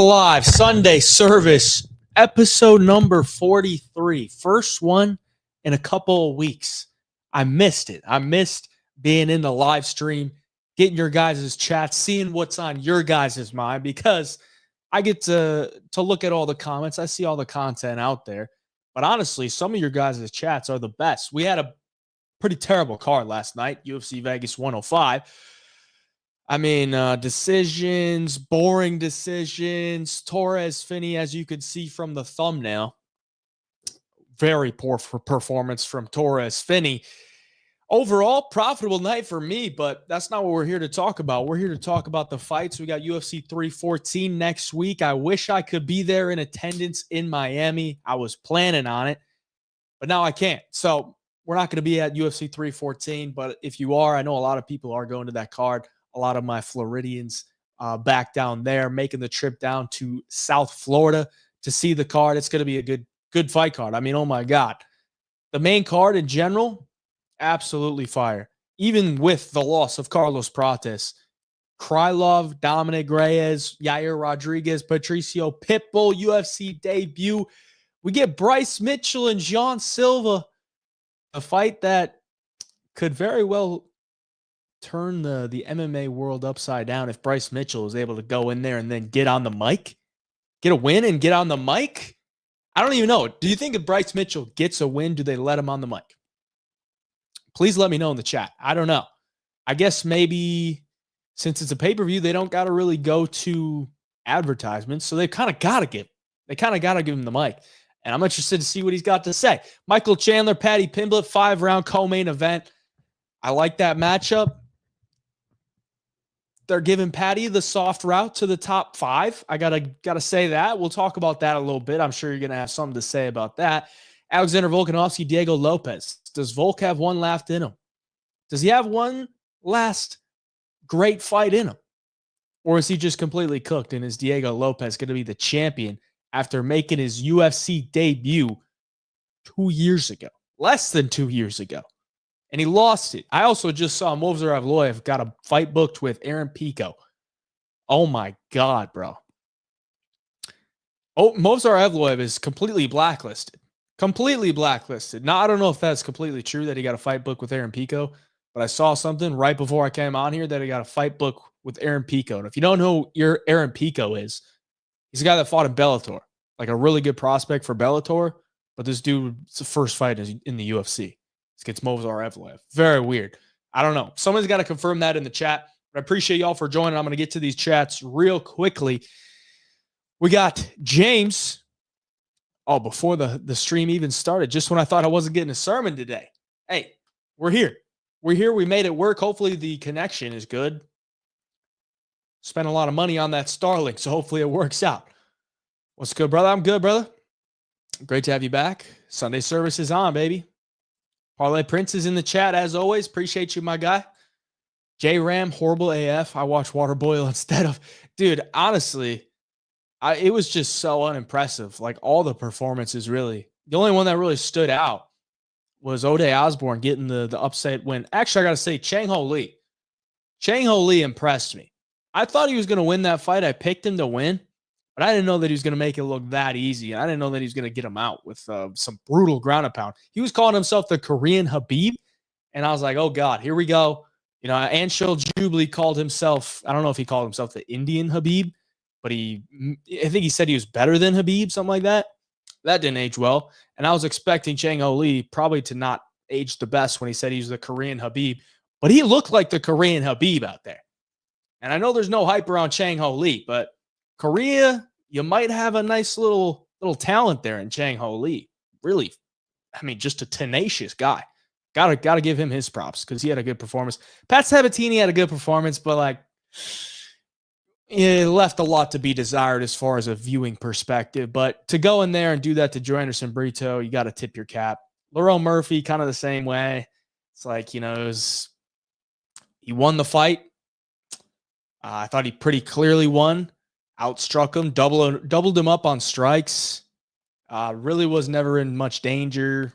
Live Sunday Service, episode number 43. First one in a couple of weeks. I missed it. I missed being in the live stream, getting your guys' chats, seeing what's on your guys' mind, because I get to look at all the comments. I see all the content out there. But honestly, some of your guys' chats are the best. We had a pretty terrible card last night, UFC Vegas 105. I mean, decisions, boring decisions. Torrez, Finney, as you could see from the thumbnail. Very poor performance from Torrez, Finney. Overall, profitable night for me, but that's not what we're here to talk about. We're here to talk about the fights. We got UFC 314 next week. I wish I could be there in attendance in Miami. I was planning on it, but now I can't. So we're not going to be at UFC 314, but if you are, I know a lot of people are going to that card. A lot of my Floridians back down there, making the trip down to South Florida to see the card. It's going to be a good fight card. I mean, oh my God. The main card in general, absolutely fire. Even with the loss of Carlos Prates, Krylov, Dominic Reyes, Yair Rodriguez, Patricio Pitbull, UFC debut. We get Bryce Mitchell and Jean Silva, a fight that could very well turn the MMA world upside down if Bryce Mitchell is able to go in there and then get on the mic, get a win and get on the mic. I don't even know. Do you think if Bryce Mitchell gets a win, do they let him on the mic? Please let me know in the chat. I don't know. I guess maybe since it's a pay-per-view, they don't got to really go to advertisements. So they kind of got to give him the mic. And I'm interested to see what he's got to say. Michael Chandler, Paddy Pimblett, 5-round co-main event. I like that matchup. They're giving Paddy the soft route to the top 5. I gotta say that. We'll talk about that a little bit. I'm sure you're gonna have something to say about that. Alexander Volkanovski, Diego Lopez. Does Volk have one left in him? Does he have one last great fight in him? Or is he just completely cooked and is Diego Lopez going to be the champion after making his UFC debut 2 years ago? Less than 2 years ago. And he lost it. I also just saw Movsar Evloev got a fight booked with Aaron Pico. Oh my God, bro. Oh, Movsar Evloev is completely blacklisted. Completely blacklisted. Now, I don't know if that's completely true that he got a fight booked with Aaron Pico, but I saw something right before I came on here that he got a fight booked with Aaron Pico. And if you don't know who Aaron Pico is, he's a guy that fought in Bellator. Like a really good prospect for Bellator, but this dude's first fight is in the UFC. Against Movsar Evloev. Very weird. I don't know. Someone's got to confirm that in the chat. But I appreciate y'all for joining. I'm going to get to these chats real quickly. We got James. Oh, before the stream even started, just when I thought I wasn't getting a sermon today. Hey, we're here. We're here. We made it work. Hopefully the connection is good. Spent a lot of money on that Starlink, so hopefully it works out. What's good, brother? I'm good, brother. Great to have you back. Sunday service is on, baby. Parlay Prince is in the chat, as always. Appreciate you, my guy. J-Ram, horrible AF. I watch Water Boil instead of... Dude, honestly, it was just so unimpressive. Like, all the performances, really. The only one that really stood out was O'Day Osborne getting the upset win. Actually, I got to say, Chang Ho Lee. Chang Ho Lee impressed me. I thought he was going to win that fight. I picked him to win. But I didn't know that he was going to make it look that easy. And I didn't know that he was going to get him out with some brutal ground and pound. He was calling himself the Korean Khabib. And I was like, oh, God, here we go. You know, Anshul Jubilee called himself, I don't know if he called himself the Indian Khabib, but I think he said he was better than Khabib, something like that. That didn't age well. And I was expecting Chang Ho Lee probably to not age the best when he said he was the Korean Khabib. But he looked like the Korean Khabib out there. And I know there's no hype around Chang Ho Lee, but Korea, you might have a nice little talent there in Chang Ho Lee. Really, I mean, just a tenacious guy. Gotta give him his props because he had a good performance. Pat Sabatini had a good performance, but like, it left a lot to be desired as far as a viewing perspective. But to go in there and do that to Joe Anderson Brito, you got to tip your cap. Lerone Murphy, kind of the same way. It's like, you know, he won the fight. I thought he pretty clearly won. Outstruck him, doubled him up on strikes. Really was never in much danger.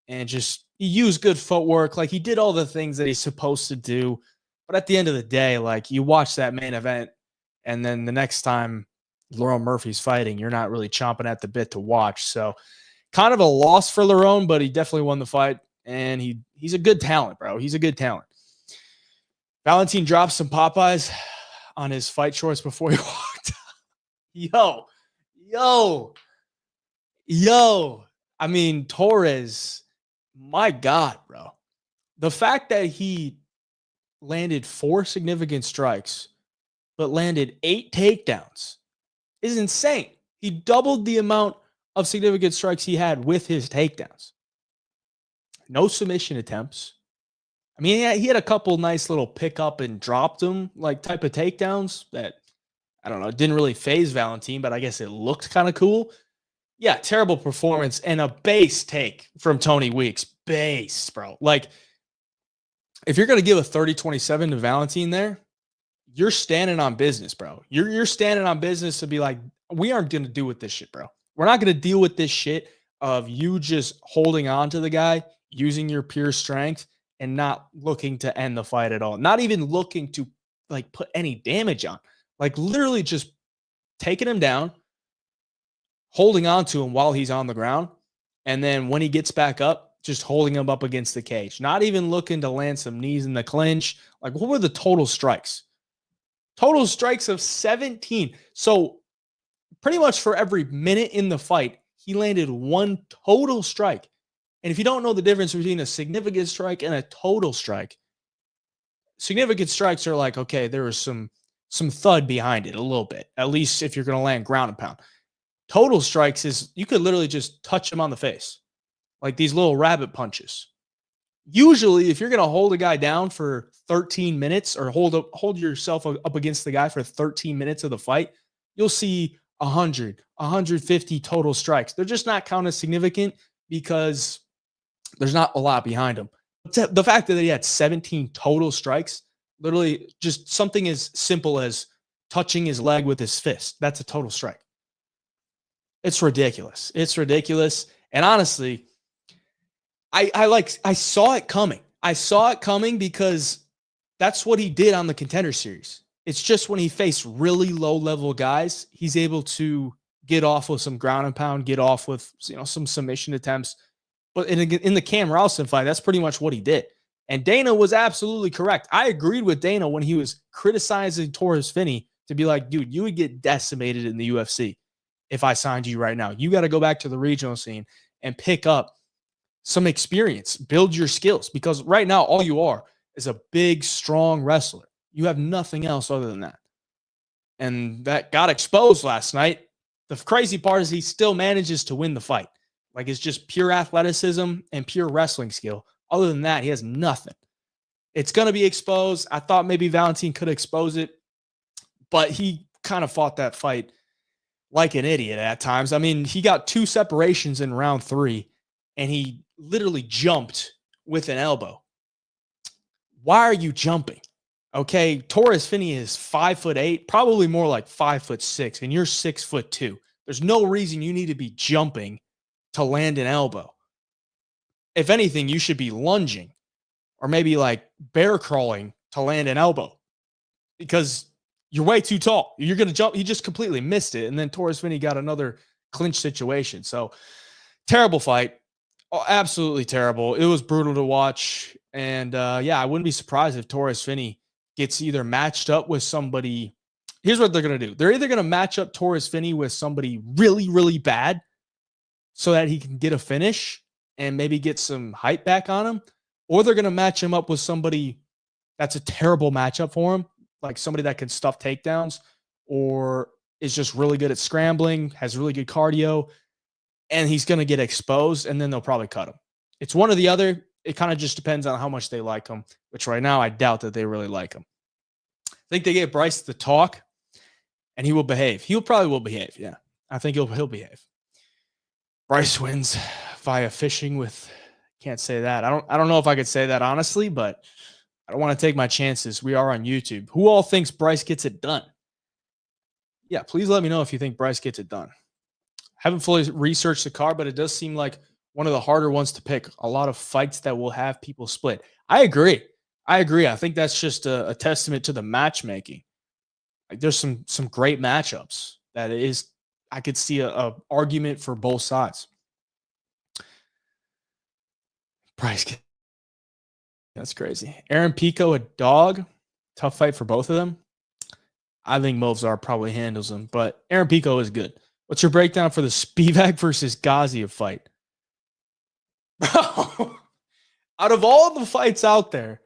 And just, he used good footwork. Like, he did all the things that he's supposed to do. But at the end of the day, like, you watch that main event, and then the next time Lerone Murphy's fighting, you're not really chomping at the bit to watch. So kind of a loss for Lerone, but he definitely won the fight. And he's a good talent, bro. He's a good talent. Valentin dropped some Popeyes on his fight shorts before he walked. Yo. I mean, Torrez, my God, bro. The fact that he landed 4 significant strikes, but landed 8 takedowns is insane. He doubled the amount of significant strikes he had with his takedowns. No submission attempts. I mean, he had a couple nice little pick up and dropped them like type of takedowns that, I don't know, didn't really phase Valentin, but I guess it looked kind of cool. Yeah, terrible performance and a base take from Tony Weeks. Base, bro. Like, if you're going to give a 30-27 to Valentin there, you're standing on business, bro. You're standing on business to be like, we aren't going to deal with this shit, bro. We're not going to deal with this shit of you just holding on to the guy, using your pure strength, and not looking to end the fight at all. Not even looking to like put any damage on. Like literally just taking him down, holding on to him while he's on the ground, and then when he gets back up, just holding him up against the cage. Not even looking to land some knees in the clinch. Like, what were the total strikes? Total strikes of 17. So pretty much for every minute in the fight, he landed 1 total strike. And if you don't know the difference between a significant strike and a total strike, significant strikes are like, okay, there was some thud behind it a little bit, at least if you're going to land ground and pound. Total strikes is you could literally just touch him on the face, like these little rabbit punches. Usually, if you're going to hold a guy down for 13 minutes or hold yourself up against the guy for 13 minutes of the fight, you'll see 100, 150 total strikes. They're just not counted as significant because there's not a lot behind him. The fact that he had 17 total strikes, literally just something as simple as touching his leg with his fist, that's a total strike. It's ridiculous. It's ridiculous. And honestly, I saw it coming. I saw it coming because that's what he did on the Contender Series. It's just when he faced really low-level guys, he's able to get off with some ground and pound, get off with some submission attempts. But in the Cam Ralston fight, that's pretty much what he did. And Dana was absolutely correct. I agreed with Dana when he was criticizing Torrez Finney to be like, dude, you would get decimated in the UFC if I signed you right now. You got to go back to the regional scene and pick up some experience, build your skills, because right now all you are is a big, strong wrestler. You have nothing else other than that. And that got exposed last night. The crazy part is he still manages to win the fight. Like, it's just pure athleticism and pure wrestling skill. Other than that, he has nothing. It's going to be exposed. I thought maybe Valentin could expose it, but he kind of fought that fight like an idiot at times. I mean, he got 2 separations in round 3, and he literally jumped with an elbow. Why are you jumping? Okay, Torrez Finney is 5'8", probably more like 5'6", and you're 6'2". There's no reason you need to be jumping to land an elbow. If anything, you should be lunging or maybe like bear crawling to land an elbow because you're way too tall. You're going to jump. He just completely missed it. And then Torrez Finney got another clinch situation. So terrible fight. Oh, absolutely terrible. It was brutal to watch. And yeah, I wouldn't be surprised if Torrez Finney gets either matched up with somebody. Here's what they're going to do. They're either going to match up Torrez Finney with somebody really, really bad so that he can get a finish and maybe get some hype back on him, or they're going to match him up with somebody that's a terrible matchup for him, like somebody that can stuff takedowns or is just really good at scrambling, has really good cardio, and he's going to get exposed, and then they'll probably cut him. It's one or the other. It kind of just depends on how much they like him, which right now I doubt that they really like him. I think they gave Bryce the talk, and he will behave. He'll probably will behave, yeah. I think he'll behave. Bryce wins via fishing with, can't say that. I don't know if I could say that honestly, but I don't want to take my chances. We are on YouTube. Who all thinks Bryce gets it done? Yeah, please let me know if you think Bryce gets it done. Haven't fully researched the card, but it does seem like one of the harder ones to pick. A lot of fights that will have people split. I agree. I think that's just a testament to the matchmaking. Like, there's some great matchups that is, I could see a argument for both sides. Bryce, that's crazy. Aaron Pico, a dog. Tough fight for both of them. I think Movsar probably handles him, but Aaron Pico is good. What's your breakdown for the Spivak versus Gaziev fight? Bro, out of all the fights out there,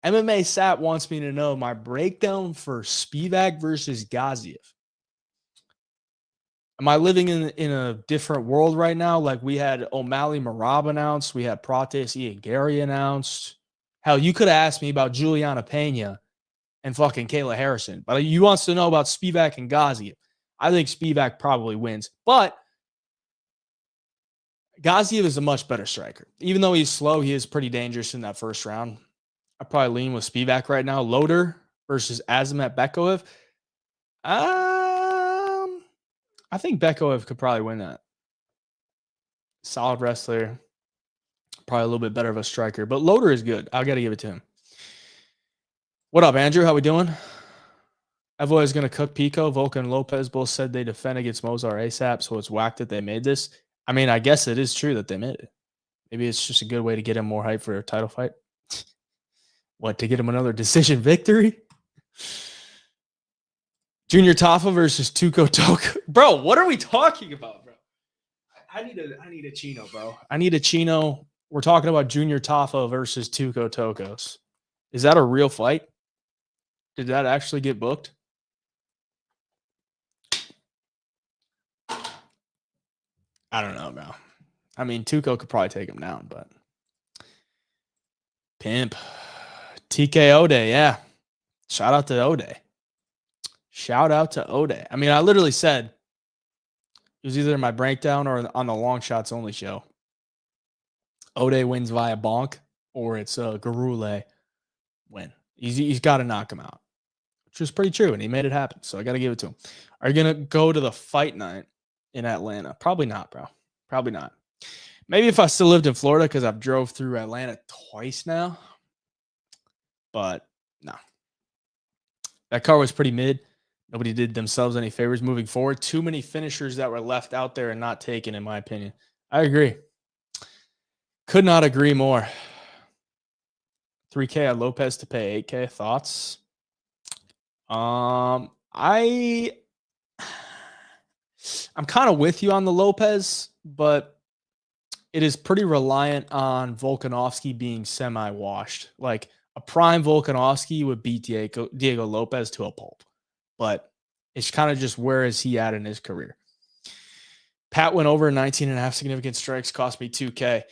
MMA Sat wants me to know my breakdown for Spivak versus Gaziev. Am I living in a different world right now? Like we had O'Malley Marab announced. We had Prates Iagari announced. Hell, you could have asked me about Juliana Pena and fucking Kayla Harrison. But you wants to know about Spivak and Gaziev. I think Spivak probably wins. But Gaziev is a much better striker. Even though he's slow, he is pretty dangerous in that first round. I probably lean with Spivak right now. Loader versus Azamat Bekoev. I think Bekoev could probably win that. Solid wrestler. Probably a little bit better of a striker. But Loader is good. I got to give it to him. What up, Andrew? How we doing? Evo is going to cook Pico. Volk and Lopez both said they defend against Mozart ASAP, so it's whack that they made this. I mean, I guess it is true that they made it. Maybe it's just a good way to get him more hype for a title fight. What, to get him another decision victory? Junior Tafa versus Tuco Toko. Bro, what are we talking about, bro? I need a Chino, bro. I need a Chino. We're talking about Junior Tafa versus Tuco Tokos. Is that a real fight? Did that actually get booked? I don't know, bro. I mean, Tuco could probably take him down, but Pimp. TK Ode, yeah. Shout out to Ode. Shout out to Ode. I mean, I literally said it was either in my breakdown or on the Long Shots Only show. Ode wins via bonk, or it's a Garule win. He's got to knock him out, which was pretty true, and he made it happen. So I got to give it to him. Are you going to go to the fight night in Atlanta? Probably not, bro. Probably not. Maybe if I still lived in Florida, because I've drove through Atlanta twice now. But no. That car was pretty mid. Nobody did themselves any favors moving forward. Too many finishers that were left out there and not taken, in my opinion. I agree. Could not agree more. 3K on Lopez to pay 8K. Thoughts? I'm kind of with you on the Lopez, but it is pretty reliant on Volkanovski being semi-washed. Like a prime Volkanovski would beat Diego Lopez to a pulp. But it's kind of just where is he at in his career. Pat went over 19.5 significant strikes, cost me 2K.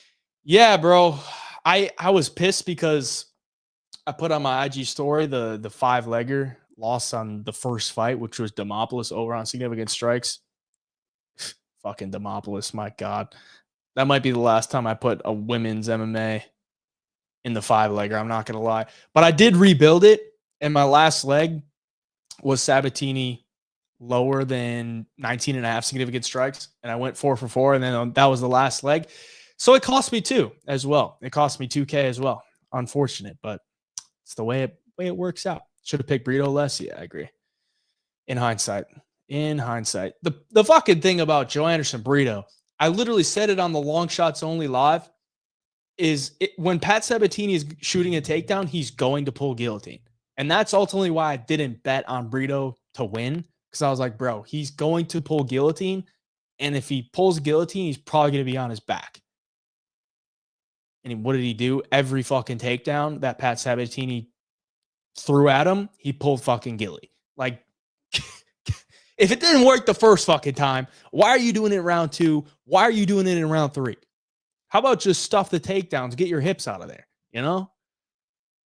Yeah, bro. I was pissed because I put on my IG story the 5-legger loss on the first fight, which was Demopoulos over on significant strikes. Fucking Demopoulos, my God. That might be the last time I put a women's MMA in the 5-legger. I'm not going to lie. But I did rebuild it, and my last leg was Sabatini lower than 19.5 significant strikes, and I went 4 for 4, and then that was the last leg. So it cost me 2 as well. It cost me 2K as well. Unfortunate, but it's the way it works out. Should have picked Brito less. Yeah, I agree. In hindsight. The fucking thing about Joe Anderson Brito, I literally said it on the Long Shots Only live, is when Pat Sabatini is shooting a takedown, he's going to pull guillotine. And that's ultimately why I didn't bet on Brito to win, because I was like, bro, he's going to pull guillotine, and if he pulls guillotine, he's probably going to be on his back. And what did he do? Every fucking takedown that Pat Sabatini threw at him, he pulled fucking Gilly. Like, if it didn't work the first fucking time, why are you doing it in round 2? Why are you doing it in round 3? How about just stuff the takedowns, get your hips out of there, you know?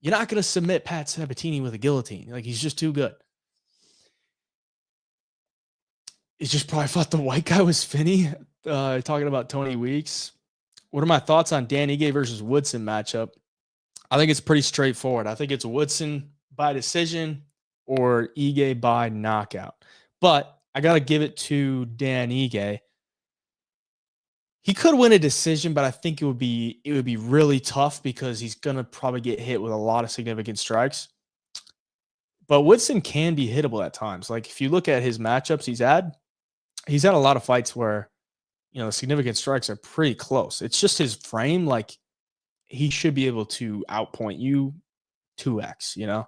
You're not going to submit Pat Sabatini with a guillotine. Like, he's just too good. He just probably thought the white guy was Finney. Talking about Tony Weeks. What are my thoughts on Dan Ige versus Woodson matchup? I think it's pretty straightforward. I think it's Woodson by decision or Ige by knockout. But I got to give it to Dan Ige. He could win a decision, but I think it would be really tough because he's going to probably get hit with a lot of significant strikes. But Woodson can be hittable at times. Like, if you look at his matchups he's had, he's had a lot of fights where, the significant strikes are pretty close. It's just his frame. Like, he should be able to outpoint you 2x,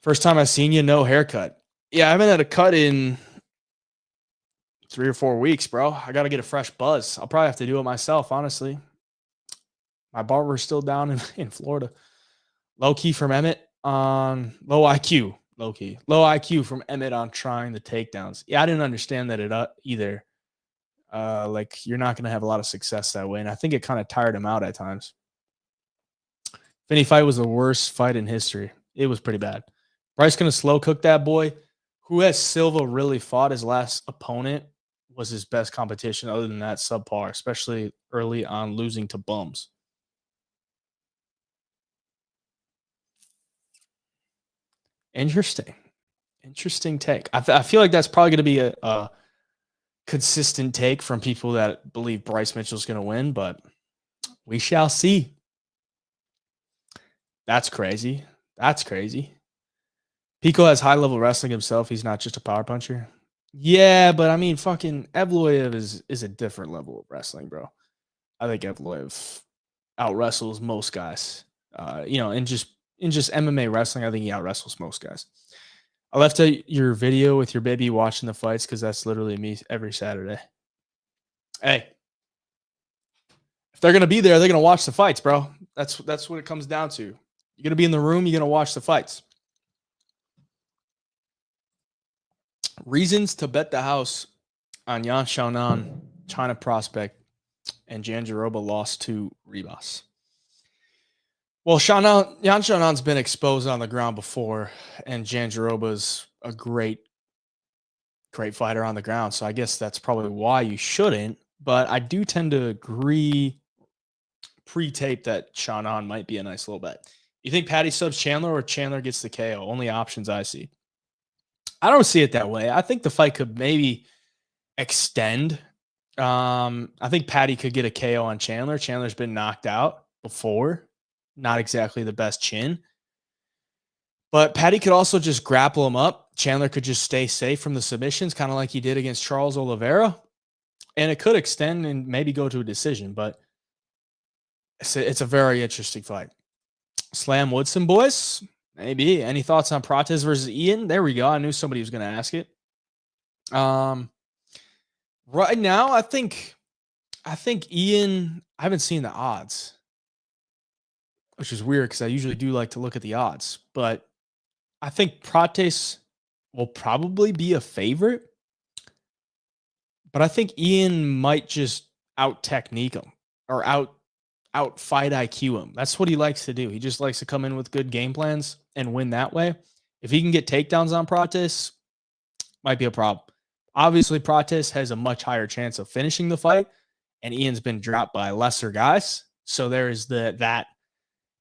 First time I seen you, no haircut. Yeah, I haven't had a cut in 3 or 4 weeks, bro. I got to get a fresh buzz. I'll probably have to do it myself, honestly. My barber's still down in Florida. Low key from Emmett on low IQ. Low key. Low IQ from Emmett on trying the takedowns. Yeah, I didn't understand that either. Like, you're not going to have a lot of success that way. And I think it kind of tired him out at times. Finney fight was the worst fight in history. It was pretty bad. Bryce going to slow cook that boy. Who has Silva really fought? His last opponent was his best competition. Other than that, subpar, especially early on, losing to bums. Interesting take. I feel like that's probably going to be a consistent take from people that believe Bryce Mitchell's going to win, but we shall see. That's crazy. Pico has high-level wrestling himself. He's not just a power puncher. Yeah, but I mean, fucking Evloev is a different level of wrestling, bro. I think Evloev out-wrestles most guys. In just MMA wrestling, I think he out-wrestles most guys. I left your video with your baby watching the fights because that's literally me every Saturday. Hey, if they're going to be there, they're going to watch the fights, bro. That's what it comes down to. You're going to be in the room, you're going to watch the fights. Reasons to bet the house on Yan Xiaonan, China prospect, and Jan Jaroba lost to Ribas. Well, Yan Xiaonan's been exposed on the ground before, and Jan Jaroba's a great fighter on the ground. So I guess that's probably why you shouldn't. But I do tend to agree pre-tape that Xiaonan might be a nice little bet. You think Patty subs Chandler or Chandler gets the KO? Only options I see. I don't see it that way. I think the fight could maybe extend. I think Patty could get a KO on Chandler. Chandler's been knocked out before. Not exactly the best chin. But Patty could also just grapple him up. Chandler could just stay safe from the submissions, kind of like he did against Charles Oliveira. And it could extend and maybe go to a decision. But it's a very interesting fight. Slam Woodson, boys. Maybe. Any thoughts on Prates versus Ian? There we go. I knew somebody was going to ask it. Right now, I think Ian, I haven't seen the odds, which is weird because I usually do like to look at the odds. But I think Prates will probably be a favorite. But I think Ian might just out-technique him or out-fight IQ him. That's what he likes to do. He just likes to come in with good game plans and win that way. If he can get takedowns on Prates, might be a problem. Obviously, Prates has a much higher chance of finishing the fight, and Ian's been dropped by lesser guys. So there is that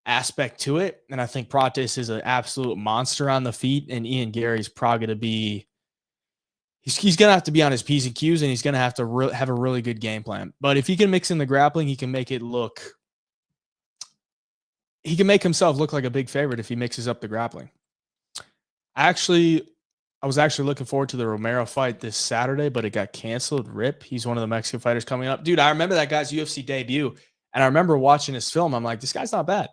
aspect to it. And I think Prates is an absolute monster on the feet, and Ian Gary's probably going to be he's going to have to be on his P's and Q's, and he's going to have to have a really good game plan. But if he can mix in the grappling, he can make himself look like a big favorite if he mixes up the grappling. I was actually looking forward to the Romero fight this Saturday, but it got canceled. RIP. He's one of the Mexican fighters coming up. Dude, I remember that guy's UFC debut, and I remember watching his film. I'm like, this guy's not bad.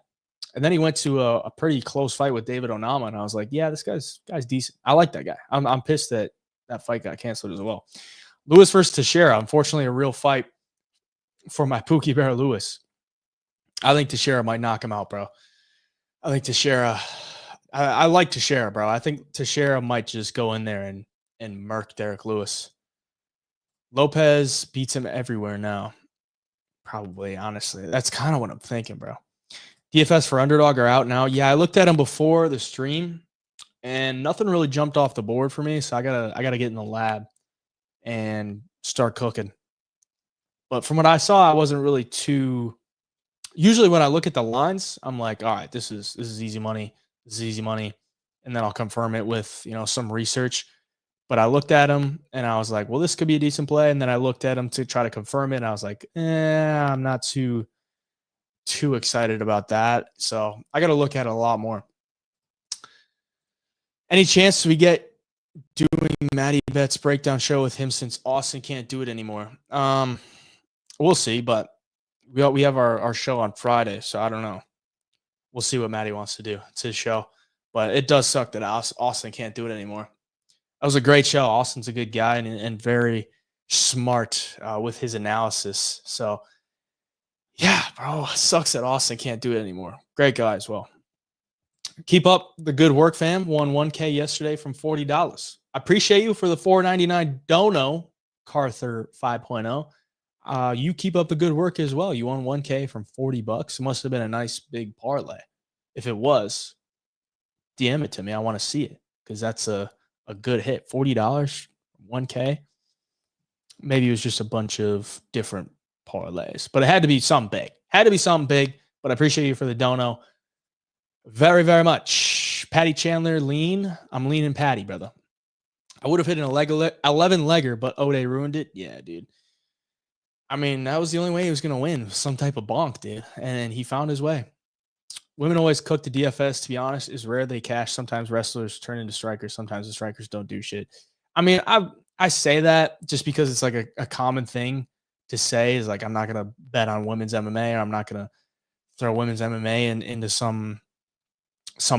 And then he went to a pretty close fight with David Onama, and I was like, yeah, this guy's decent. I like that guy. I'm pissed that fight got canceled as well. Lewis versus Teixeira. Unfortunately, a real fight for my Pookie Bear Lewis. I think Teixeira might knock him out, bro. I think Teixeira... I like Teixeira, bro. I think Teixeira might just go in there and murk Derek Lewis. Lopez beats him everywhere now. Probably, honestly. That's kind of what I'm thinking, bro. DFS for underdog are out now. Yeah, I looked at him before the stream, and nothing really jumped off the board for me, so I gotta get in the lab and start cooking. But from what I saw, I wasn't really too... Usually when I look at the lines, I'm like, all right, this is easy money. This is easy money. And then I'll confirm it with, some research. But I looked at him and I was like, well, this could be a decent play. And then I looked at him to try to confirm it. And I was like, I'm not too excited about that. So I got to look at it a lot more. Any chance we get doing Matty Betts breakdown show with him since Austin can't do it anymore. We'll see, but we have our show on Friday, so I don't know. We'll see what Matty wants to do. It's his show, but it does suck that Austin can't do it anymore. That was a great show. Austin's a good guy and very smart with his analysis. So, yeah, bro, it sucks that Austin can't do it anymore. Great guy as well. Keep up the good work, fam. Won 1K yesterday from $40. I appreciate you for the $4.99 dono, Carther 5.0. You keep up the good work as well. You won 1K from $40. It must have been a nice big parlay. If it was, DM it to me. I want to see it because that's a good hit. $40, 1K. Maybe it was just a bunch of different parlays, but it had to be something big. But I appreciate you for the dono very, very much. Patty Chandler, lean. I'm leaning Patty, brother. I would have hit an 11-legger, but Ode ruined it. Yeah, dude. I mean, that was the only way he was going to win. Some type of bonk, dude. And he found his way. Women always cook the DFS, to be honest. It's rare they cash. Sometimes wrestlers turn into strikers. Sometimes the strikers don't do shit. I mean, I say that just because it's like a common thing to say is like, I'm not going to bet on women's MMA or I'm not going to throw women's MMA into some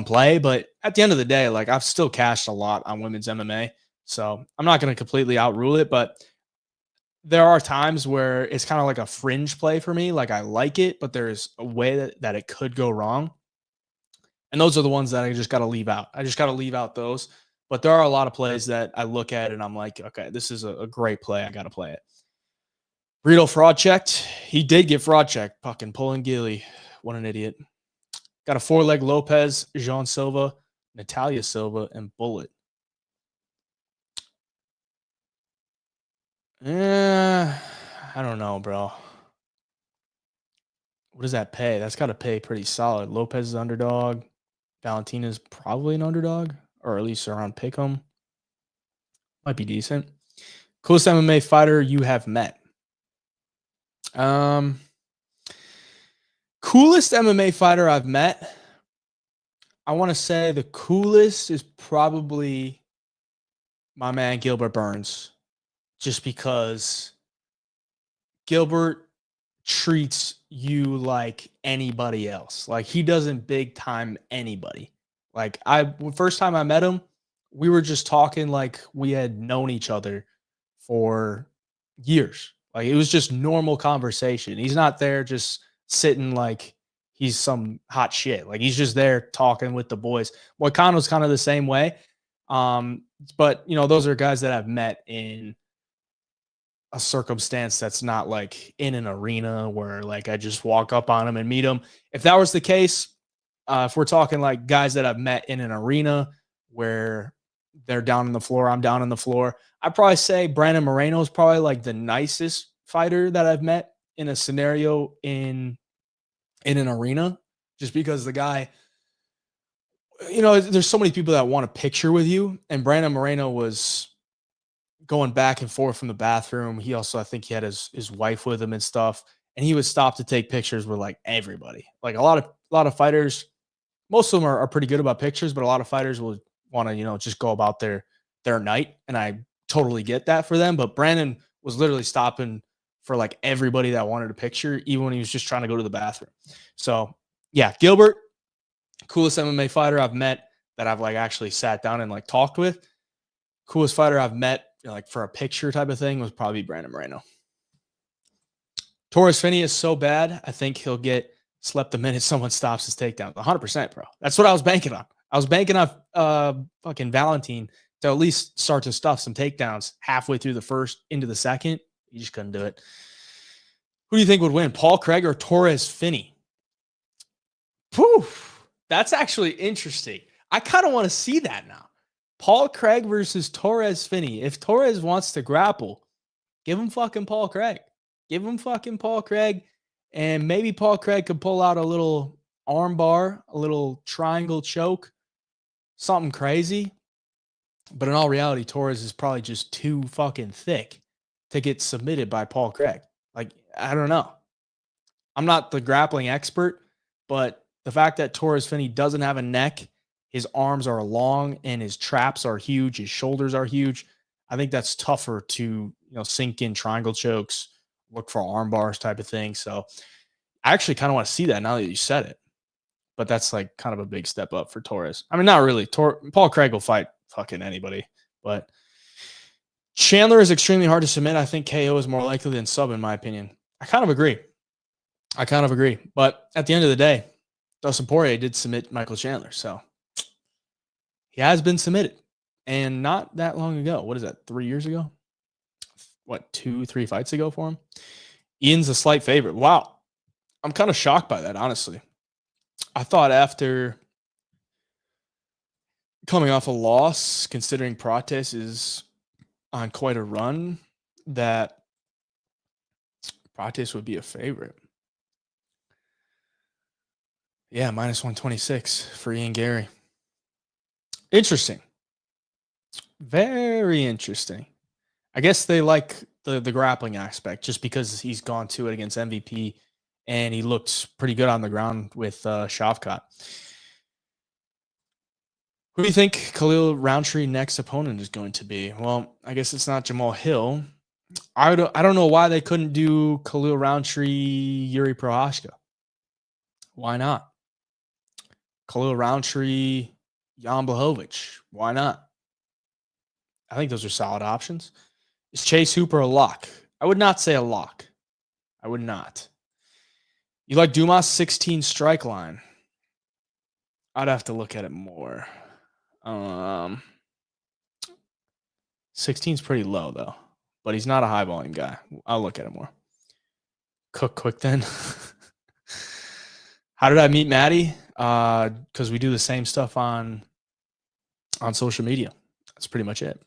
play. But at the end of the day, like I've still cashed a lot on women's MMA. So I'm not going to completely outrule it, but there are times where it's kind of like a fringe play for me. Like I like it, but there's a way that it could go wrong. And those are the ones that I just got to leave out. I just got to leave out those. But there are a lot of plays that I look at and I'm like, okay, this is a great play. I got to play it. Rito fraud checked. He did get fraud checked. Fucking pulling Gilly. What an idiot. Got a 4-leg Lopez, Jean Silva, Natalia Silva, and Bullet. I don't know, bro. What does that pay? That's got to pay pretty solid. Lopez is underdog. Valentina's probably an underdog, or at least around pick'em. Might be decent. Coolest MMA fighter you have met? Coolest MMA fighter I've met? I want to say the coolest is probably my man Gilbert Burns. Just because Gilbert treats you like anybody else. Like he doesn't big time anybody. Like first time I met him, we were just talking like we had known each other for years. Like it was just normal conversation. He's not there just sitting like he's some hot shit. Like he's just there talking with the boys. Moicano's kind of the same way. But you know, those are guys that I've met in a circumstance that's not like in an arena where like I just walk up on them and meet them. If that was the case, if we're talking like guys that I've met in an arena where they're down on the floor, I'm down on the floor, I'd probably say Brandon Moreno is probably like the nicest fighter that I've met in a scenario in an arena, just because the guy, you know, there's so many people that want a picture with you, and Brandon Moreno was going back and forth from the bathroom. He also, I think he had his wife with him and stuff. And he would stop to take pictures with like everybody. Like a lot of fighters, most of them are pretty good about pictures, but a lot of fighters will want to, you know, just go about their night. And I totally get that for them. But Brandon was literally stopping for like everybody that wanted a picture, even when he was just trying to go to the bathroom. So yeah, Gilbert, coolest MMA fighter I've met that I've like actually sat down and like talked with. Coolest fighter I've met, you know, like for a picture type of thing, was probably Brandon Moreno. Torrez Finney is so bad, I think he'll get slept the minute someone stops his takedown. 100%, bro. That's what I was banking on. I was banking on fucking Valentine to at least start to stuff some takedowns halfway through the first into the second. He just couldn't do it. Who do you think would win, Paul Craig or Torrez Finney? Poof. That's actually interesting. I kind of want to see that now. Paul Craig versus Torrez Finney. If Torrez wants to grapple, give him fucking Paul Craig. Give him fucking Paul Craig. And maybe Paul Craig could pull out a little arm bar, a little triangle choke, something crazy. But in all reality, Torrez is probably just too fucking thick to get submitted by Paul Craig. Like, I don't know. I'm not the grappling expert, but the fact that Torrez Finney doesn't have a neck His arms are long and his traps are huge. His shoulders are huge. I think that's tougher to, sink in triangle chokes, look for arm bars type of thing. So I actually kind of want to see that now that you said it. But that's like kind of a big step up for Torrez. I mean, not really. Paul Craig will fight fucking anybody. But Chandler is extremely hard to submit. I think KO is more likely than sub, in my opinion. I kind of agree. But at the end of the day, Dustin Poirier did submit Michael Chandler. So he has been submitted. And not that long ago. What is that? 3 years ago? What, 2-3 fights ago for him? Ian's a slight favorite. Wow. I'm kind of shocked by that, honestly. I thought after coming off a loss, considering Prates is on quite a run, that Prates would be a favorite. Yeah, minus 126 for Ian Gary. Interesting. Very interesting. I guess they like the grappling aspect just because he's gone to it against MVP and he looked pretty good on the ground with Shavkat. Who do you think Khalil Roundtree's next opponent is going to be? Well, I guess it's not Jamal Hill. I don't know why they couldn't do Khalil Roundtree, Yuri Prohashka. Why not? Khalil Roundtree, Jan Blachowicz. Why not? I think those are solid options. Is Chase Hooper a lock? I would not say a lock. I would not. You like Dumas' 16 strike line? I'd have to look at it more. 16 is pretty low, though. But he's not a high-volume guy. I'll look at it more. Cook quick, then. How did I meet Maddie? Because we do the same stuff on social media. That's pretty much it.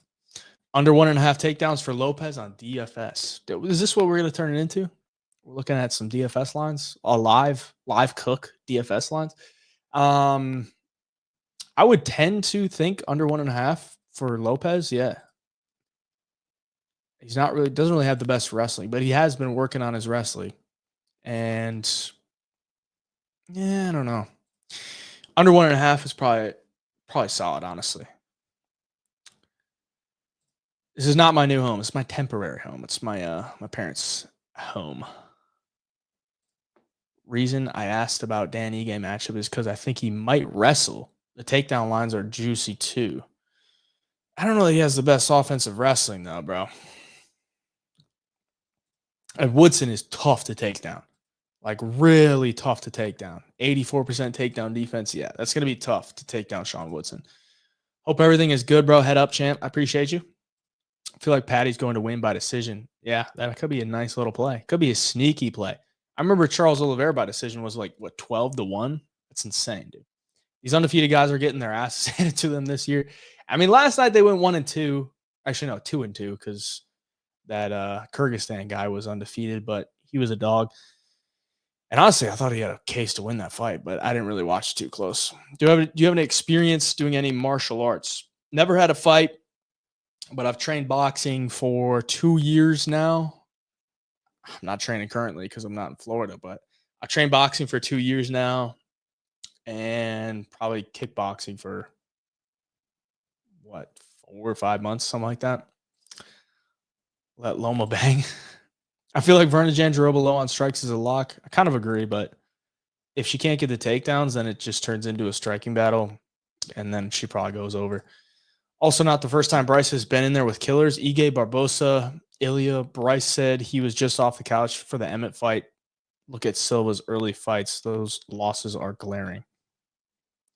Under 1.5 takedowns for Lopez on DFS. Is this what we're going to turn it into? We're looking at some DFS lines, live cook DFS lines. I would tend to think under 1.5 for Lopez. Yeah. He's doesn't really have the best wrestling, but he has been working on his wrestling. And yeah, I don't know. Under 1.5 is probably solid, honestly. This is not my new home. It's my temporary home. It's my parents' home. Reason I asked about Dan Ige matchup is because I think he might wrestle. The takedown lines are juicy too. I don't know if he has the best offensive wrestling though, bro. And Woodson is tough to take down. Like really tough to take down. 84% takedown defense. Yeah, that's going to be tough to take down Sean Woodson. Hope everything is good, bro. Head up, champ. I appreciate you. I feel like Patty's going to win by decision. Yeah, that could be a nice little play. Could be a sneaky play. I remember Charles Oliveira by decision was like, 12-1? That's insane, dude. These undefeated guys are getting their asses handed to them this year. I mean, last night they went 1-2. Actually, no, 2-2 because that Kyrgyzstan guy was undefeated, but he was a dog. And honestly, I thought he had a case to win that fight, but I didn't really watch too close. Do you have any experience doing any martial arts? Never had a fight, but I've trained boxing for 2 years now. I'm not training currently because I'm not in Florida, but I trained boxing for 2 years now and probably kickboxing for 4 or 5 months, something like that. Let Loma bang. I feel like Verna Jandiroba low on strikes is a lock. I kind of agree, but if she can't get the takedowns, then it just turns into a striking battle, and then she probably goes over. Also, not the first time Bryce has been in there with killers. Ige, Barbosa, Ilya. Bryce said he was just off the couch for the Emmett fight. Look at Silva's early fights. Those losses are glaring.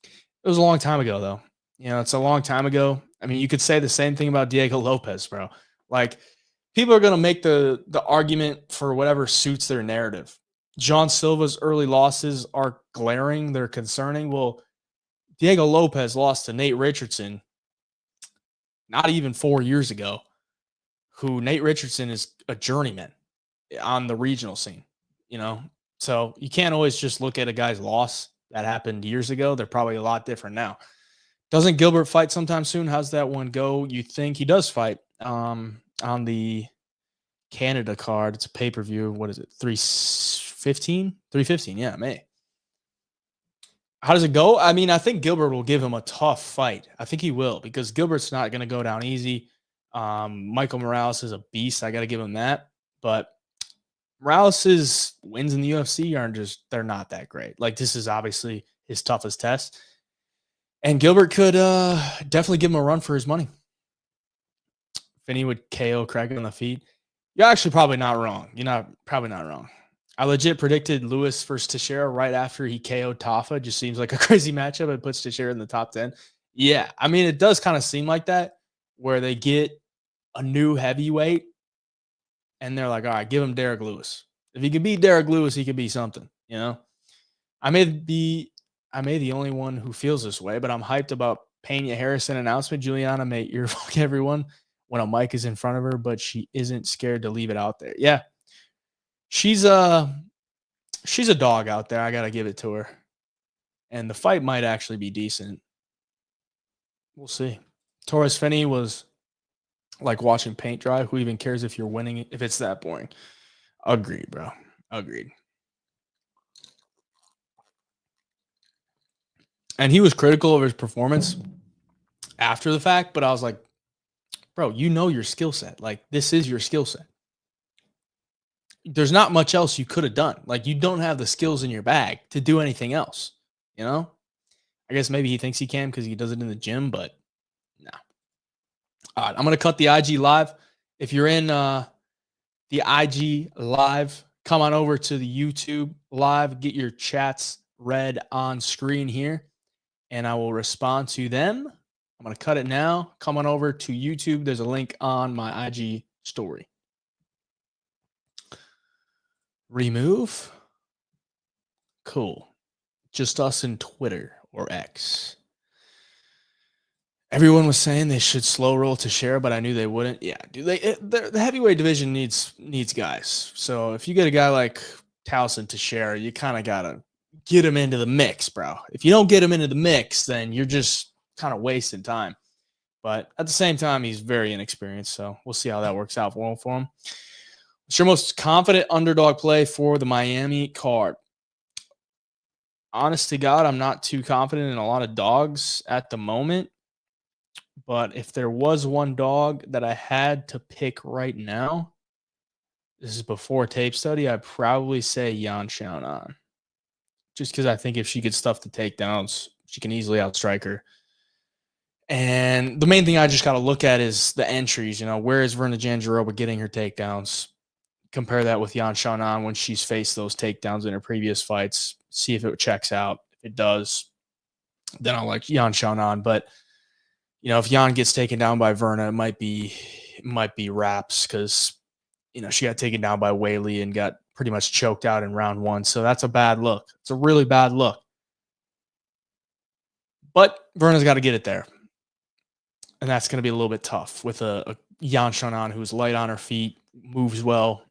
It was a long time ago, though. It's a long time ago. I mean, you could say the same thing about Diego Lopez, bro. Like, people are going to make the argument for whatever suits their narrative. Jean Silva's early losses are glaring. They're concerning. Well, Diego Lopez lost to Nate Richardson not even 4 years ago, who Nate Richardson is a journeyman on the regional scene, So you can't always just look at a guy's loss that happened years ago. They're probably a lot different now. Doesn't Gilbert fight sometime soon? How's that one go? You think he does fight on the Canada card? It's a pay-per-view. What is it? 315? 315, yeah, May. How does it go? I mean, I think Gilbert will give him a tough fight. I think he will because Gilbert's not going to go down easy. Michael Morales is a beast. I got to give him that. But Morales's wins in the UFC they're not that great. Like, this is obviously his toughest test. And Gilbert could definitely give him a run for his money. Finney would KO Craig on the feet. You're actually probably not wrong. Probably not wrong. I legit predicted Lewis versus Teixeira right after he KO'd Tafa. Just seems like a crazy matchup. It puts Teixeira in the top 10. Yeah, I mean, it does kind of seem like that, where they get a new heavyweight and they're like, all right, give him Derek Lewis. If he can beat Derek Lewis, he can be something, you know? I may be the only one who feels this way, but I'm hyped about Pena Harrison announcement. Juliana may earfuck everyone when a mic is in front of her, but she isn't scared to leave it out there. Yeah. She's a dog out there. I got to give it to her. And the fight might actually be decent. We'll see. Torrez Finney was like watching paint dry. Who even cares if you're winning if it's that boring? Agreed, bro. Agreed. And he was critical of his performance after the fact, but I was like, bro, you know your skill set. Like, this is your skill set. There's not much else you could have done. Like, you don't have the skills in your bag to do anything else, you know? I guess maybe he thinks he can because he does it in the gym, but no. All right, I'm going to cut the IG live. If you're in the IG live, come on over to the YouTube live, get your chats read on screen here, and I will respond to them. I'm going to cut it now. Come on over to YouTube. There's a link on my IG story. Remove. Cool. Just us and Twitter or X. Everyone was saying they should slow roll Teixeira, but I knew they wouldn't. Yeah, dude. The heavyweight division needs guys. So if you get a guy like Towson Teixeira, you kind of got to get him into the mix, bro. If you don't get him into the mix, then you're just kind of wasting time. But at the same time, he's very inexperienced, so we'll see how that works out for him. What's your most confident underdog play for the Miami card? Honest to God, I'm not too confident in a lot of dogs at the moment. But if there was one dog that I had to pick right now, this is before tape study, I'd probably say Yan Xiaonan. Just because I think if she gets stuff to takedowns, she can easily outstrike her. And the main thing I just got to look at is the entries. You know, where is Verna Jandiroba getting her takedowns? Compare that with Yan Xiaonan when she's faced those takedowns in her previous fights. See if it checks out. If it does, then I'll like Yan Xiaonan. But you know, if Yan gets taken down by Verna, it might be wraps because you know she got taken down by Whaley and got pretty much choked out in round 1. So that's a bad look. It's a really bad look. But Verna's got to get it there. And that's going to be a little bit tough with a Yan Xiaonan who's light on her feet, moves well.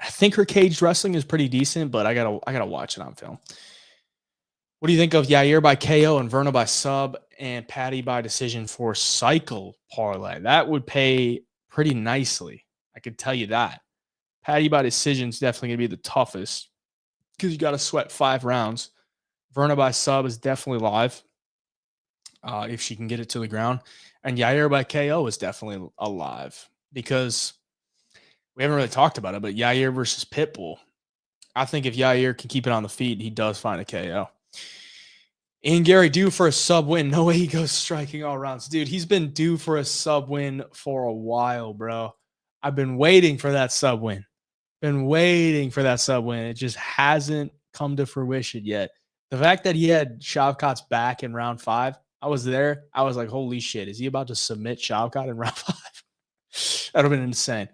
I think her caged wrestling is pretty decent, but I gotta watch it on film. What do you think of Yair by KO and Verna by sub and Patty by decision for cycle parlay? That would pay pretty nicely. I could tell you that. Patty by decision is definitely going to be the toughest because you got to sweat 5 rounds. Verna by sub is definitely live if she can get it to the ground. And Yair by KO is definitely alive because we haven't really talked about it, but Yair versus Pitbull. I think if Yair can keep it on the feet, he does find a KO. Ian Gary due for a sub win. No way he goes striking all rounds. Dude, he's been due for a sub win for a while, bro. I've been waiting for that sub win. It just hasn't come to fruition yet. The fact that he had Shavkat's back in round 5, I was there. I was like, holy shit, is he about to submit Shavkat in round 5? That would have been insane.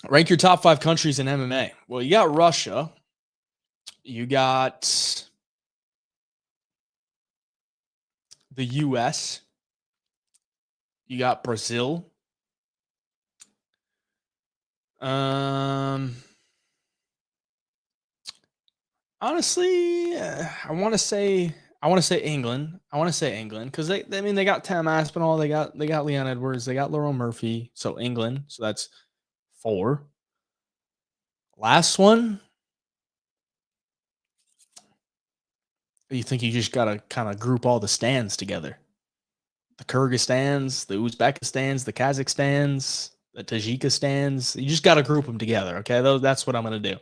Rank your top 5 countries in MMA. Well, you got Russia. You got the US. You got Brazil. Honestly, I want to say England. Because they got Tam Aspinall, they got Leon Edwards, they got Laurel Murphy. So England. So that's 4. Last one. You think you just got to kind of group all the stands together? The Kyrgyzstans, the Uzbekistans, the Kazakhstans, the Tajikistans. You just got to group them together, okay? That's what I'm going to do.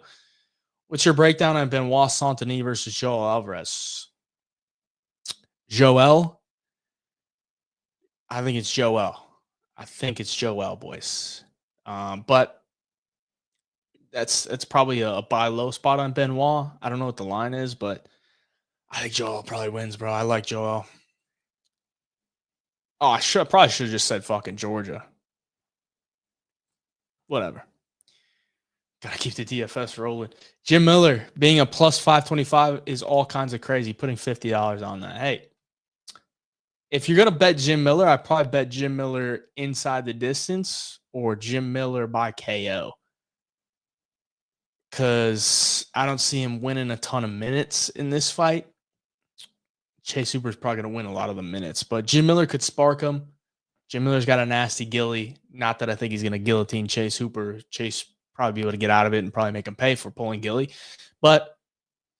What's your breakdown on Benoit Saint-Denis versus Joel Alvarez? Joel? I think it's Joel. Boys. But that's probably a buy low spot on Benoit. I don't know what the line is, but I think Joel probably wins, bro. I like Joel. Oh, I probably should have just said fucking Georgia. Whatever. Gotta keep the DFS rolling. Jim Miller being a plus 525 is all kinds of crazy. Putting $50 on that. Hey, if you're gonna bet Jim Miller, I'd probably bet Jim Miller inside the distance or Jim Miller by KO. Because I don't see him winning a ton of minutes in this fight. Chase Hooper's probably going to win a lot of the minutes, but Jim Miller could spark him. Jim Miller's got a nasty gilly. Not that I think he's going to guillotine Chase Hooper. Chase probably be able to get out of it and probably make him pay for pulling gilly. But,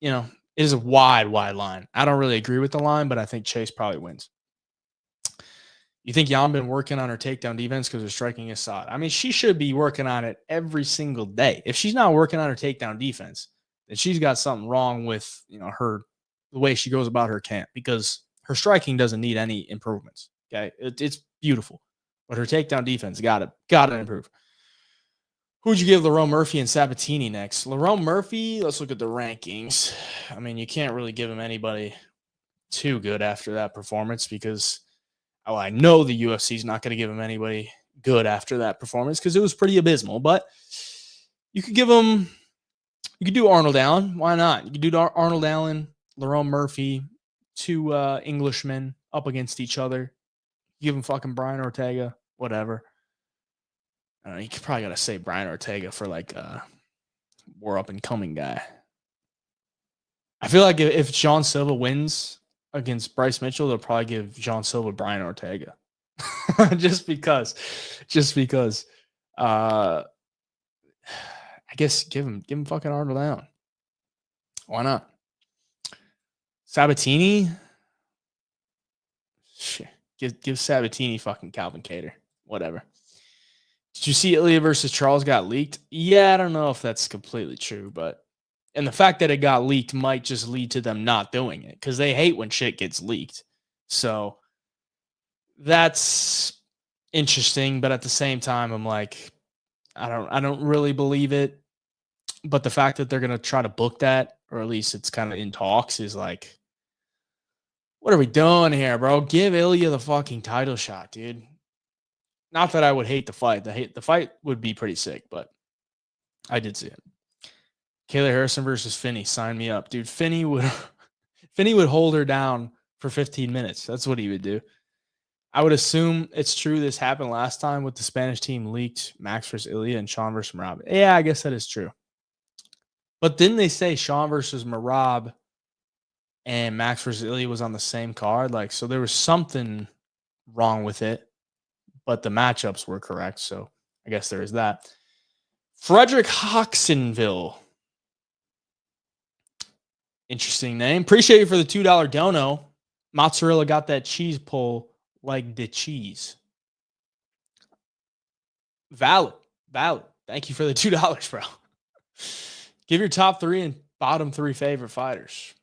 you know, it is a wide line. I don't really agree with the line, but I think Chase probably wins. You think Jan been working on her takedown defense because her striking is solid? I mean, she should be working on it every single day. If she's not working on her takedown defense, then she's got something wrong with, you know, the way she goes about her camp, because her striking doesn't need any improvements. Okay. It's beautiful, but her takedown defense got to improve. Who'd you give Lerone Murphy and Sabatini next? Lerone Murphy, let's look at the rankings. I mean, you can't really give him anybody too good after that performance because I know the UFC is not going to give him anybody good after that performance because it was pretty abysmal, but you could give him, you could do Arnold Allen. Why not? You could do Arnold Allen, Lerone Murphy, two Englishmen up against each other. Give him fucking Brian Ortega, whatever. I don't know, you probably got to say Brian Ortega for like a more up and coming guy. I feel like if Jean Silva wins against Bryce Mitchell, they'll probably give Jean Silva Brian Ortega. just because. I guess give him fucking Arnold Allen. Why not? Sabatini? Shit. Give Sabatini fucking Calvin Kattar. Whatever. Did you see Ilya versus Charles got leaked? Yeah, I don't know if that's completely true, but and the fact that it got leaked might just lead to them not doing it because they hate when shit gets leaked. So that's interesting, but at the same time, I'm like, I don't really believe it. But the fact that they're gonna try to book that, or at least it's kind of in talks, is like, what are we doing here, bro? Give Ilya the fucking title shot, dude. Not that I would hate the fight. The fight would be pretty sick, but I did see it. Kayla Harrison versus Finney. Sign me up, dude. Finney would hold her down for 15 minutes. That's what he would do. I would assume it's true. This happened last time with the Spanish team leaked Max versus Ilya and Sean versus Merab. Yeah, I guess that is true. But didn't they say Sean versus Merab and Max versus Ilya was on the same card? Like, so there was something wrong with it, but the matchups were correct. So I guess there is that. Frederick Hoxenville. Interesting name. Appreciate you for the $2 dono. Mozzarella got that cheese pull like the cheese. Valid. Thank you for the $2, bro. Give your top 3 and bottom 3 favorite fighters.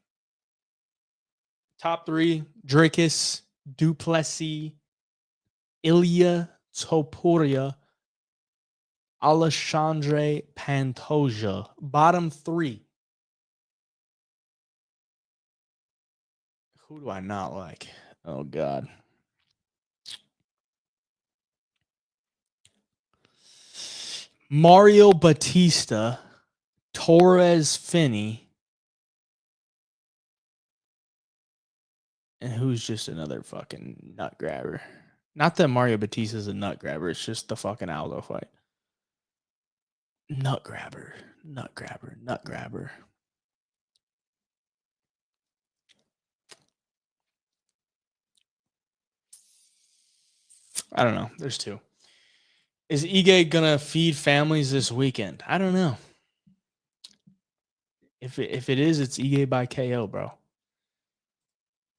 Top 3, Dricus, Duplessis, Ilya Topuria, Alexandre Pantoja. Bottom 3. Who do I not like? Oh, God. Mario Batista, Torrez Finney, and who's just another fucking nut grabber? Not that Mario Batista is a nut grabber. It's just the fucking Aldo fight. Nut grabber. I don't know. There's 2. Is Ige gonna feed families this weekend? I don't know. If it is, it's Ige by KO, bro.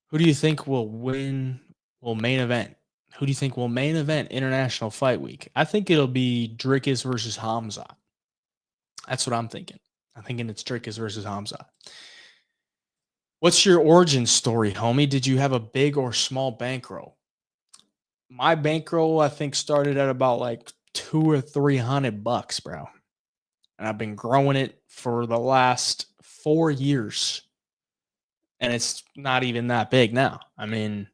Who do you think will main event? Who do you think will main event International Fight Week? I think it'll be Dricus versus Hamza. That's what I'm thinking. I'm thinking it's Dricus versus Hamza. What's your origin story, homie? Did you have a big or small bankroll? My bankroll, I think, started at about like $200 or $300, bro. And I've been growing it for the last 4 years. And it's not even that big now. I mean,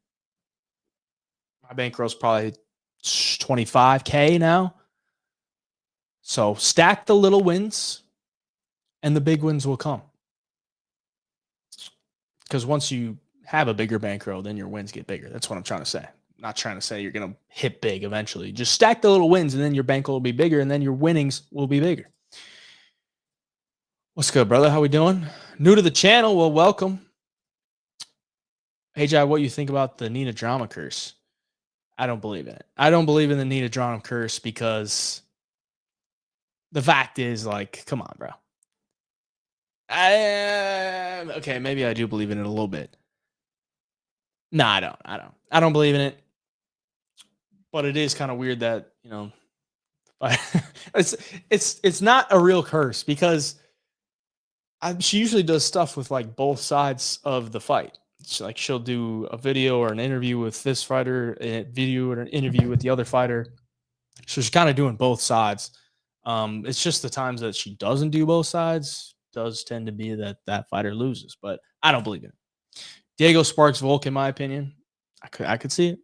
my bankroll's probably 25K now. So stack the little wins and the big wins will come. Because once you have a bigger bankroll, then your wins get bigger. That's what I'm trying to say. I'm not trying to say you're going to hit big eventually. Just stack the little wins and then your bankroll will be bigger and then your winnings will be bigger. What's good, brother? How we doing? New to the channel? Well, welcome. Hey, Jai, what you think about the Nina drama curse? I don't believe in it. I don't believe in the Nina drama curse because the fact is, like, come on, bro. Okay, maybe I do believe in it a little bit. No, I don't. I don't believe in it. But it is kind of weird that, you know, it's not a real curse because she usually does stuff with like both sides of the fight. Like she'll do a video or an interview with this fighter, a video or an interview with the other fighter. So she's kind of doing both sides. It's just the times that she doesn't do both sides does tend to be that fighter loses, but I don't believe in it. Diego sparks Volk, in my opinion. I could see it.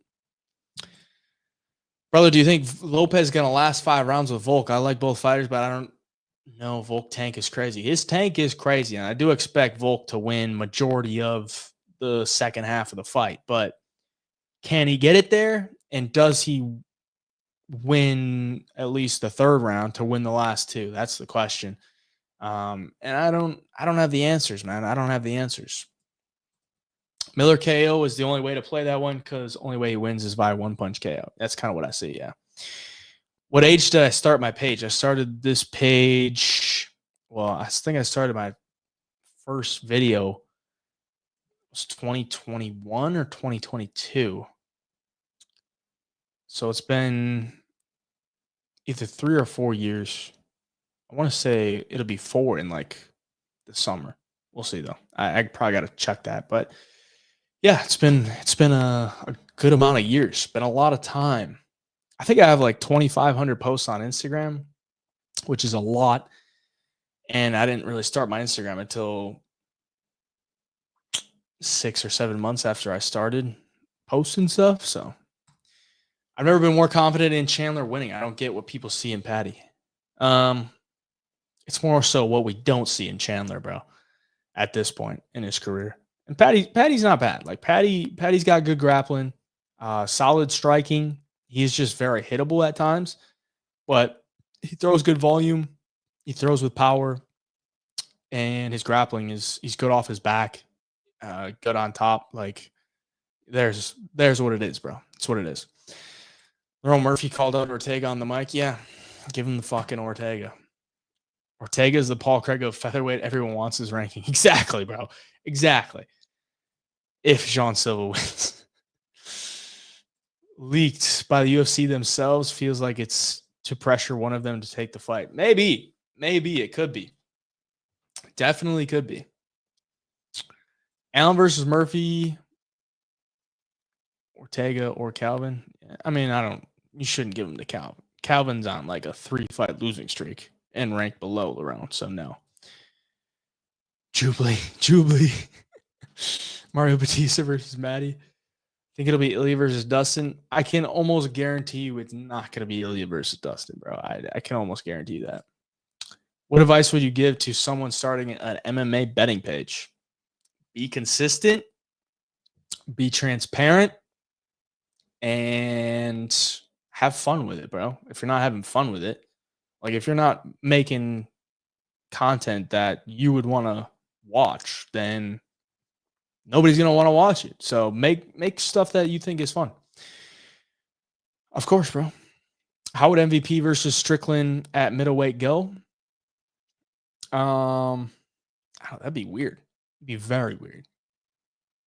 Brother, do you think Lopez is going to last 5 rounds with Volk? I like both fighters, but I don't know. Volk tank is crazy. His tank is crazy, and I do expect Volk to win majority of the second half of the fight, but can he get it there? And does he win at least the 3rd round to win the last 2? That's the question. And I don't have the answers, man. I don't have the answers. Miller KO is the only way to play that one because the only way he wins is by 1-punch KO. That's kind of what I see, yeah. What age did I start my page? I started this page, well, I think I started my first video, it was 2021 or 2022. So it's been either 3 or 4 years. I want to say it'll be 4 in like the summer. We'll see though. I probably got to check that, but yeah, it's been a good amount of years. Been a lot of time. I think I have like 2,500 posts on Instagram, which is a lot. And I didn't really start my Instagram until 6 or 7 months after I started posting stuff. So I've never been more confident in Chandler winning. I don't get what people see in Patty. It's more so what we don't see in Chandler, bro, at this point in his career. And Patty's not bad. Like Patty's got good grappling, solid striking. He's just very hittable at times, but he throws good volume. He throws with power, and his grappling he's good off his back, good on top. Like there's what it is, bro. It's what it is. Earl Murphy called out Ortega on the mic. Yeah, give him the fucking Ortega. Ortega is the Paul Craig of featherweight. Everyone wants his ranking. Exactly, bro. Exactly. If Jean Silva wins. Leaked by the UFC themselves, feels like it's to pressure one of them to take the fight. Maybe it could be. Definitely could be. Allen versus Murphy, Ortega or Calvin. I mean, you shouldn't give him to Calvin. Calvin's on like a 3-fight losing streak and ranked below the round, so no. Jubilee. Mario Batista versus Maddie. I think it'll be Ilya versus Dustin. I can almost guarantee you it's not going to be Ilya versus Dustin, bro. I can almost guarantee that. What advice would you give to someone starting an MMA betting page? Be consistent, be transparent, and have fun with it, bro. If you're not having fun with it, like if you're not making content that you would want to watch, then nobody's going to want to watch it. So make stuff that you think is fun. Of course, bro. How would MVP versus Strickland at middleweight go? That'd be weird. It'd be very weird.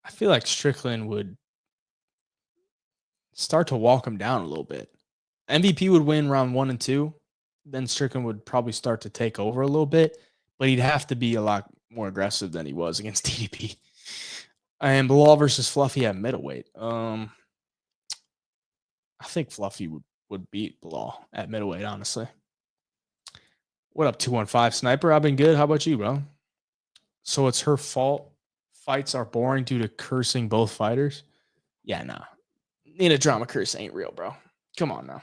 I feel like Strickland would start to walk him down a little bit. MVP would win round 1 and 2. Then Strickland would probably start to take over a little bit, but he'd have to be a lot more aggressive than he was against DDP. And Bilal versus Fluffy at middleweight. I think Fluffy would beat Bilal at middleweight, honestly. What up, 215 Sniper? I've been good. How about you, bro? So it's her fault fights are boring due to cursing both fighters? Yeah, nah. Need a drama curse ain't real, bro. Come on now.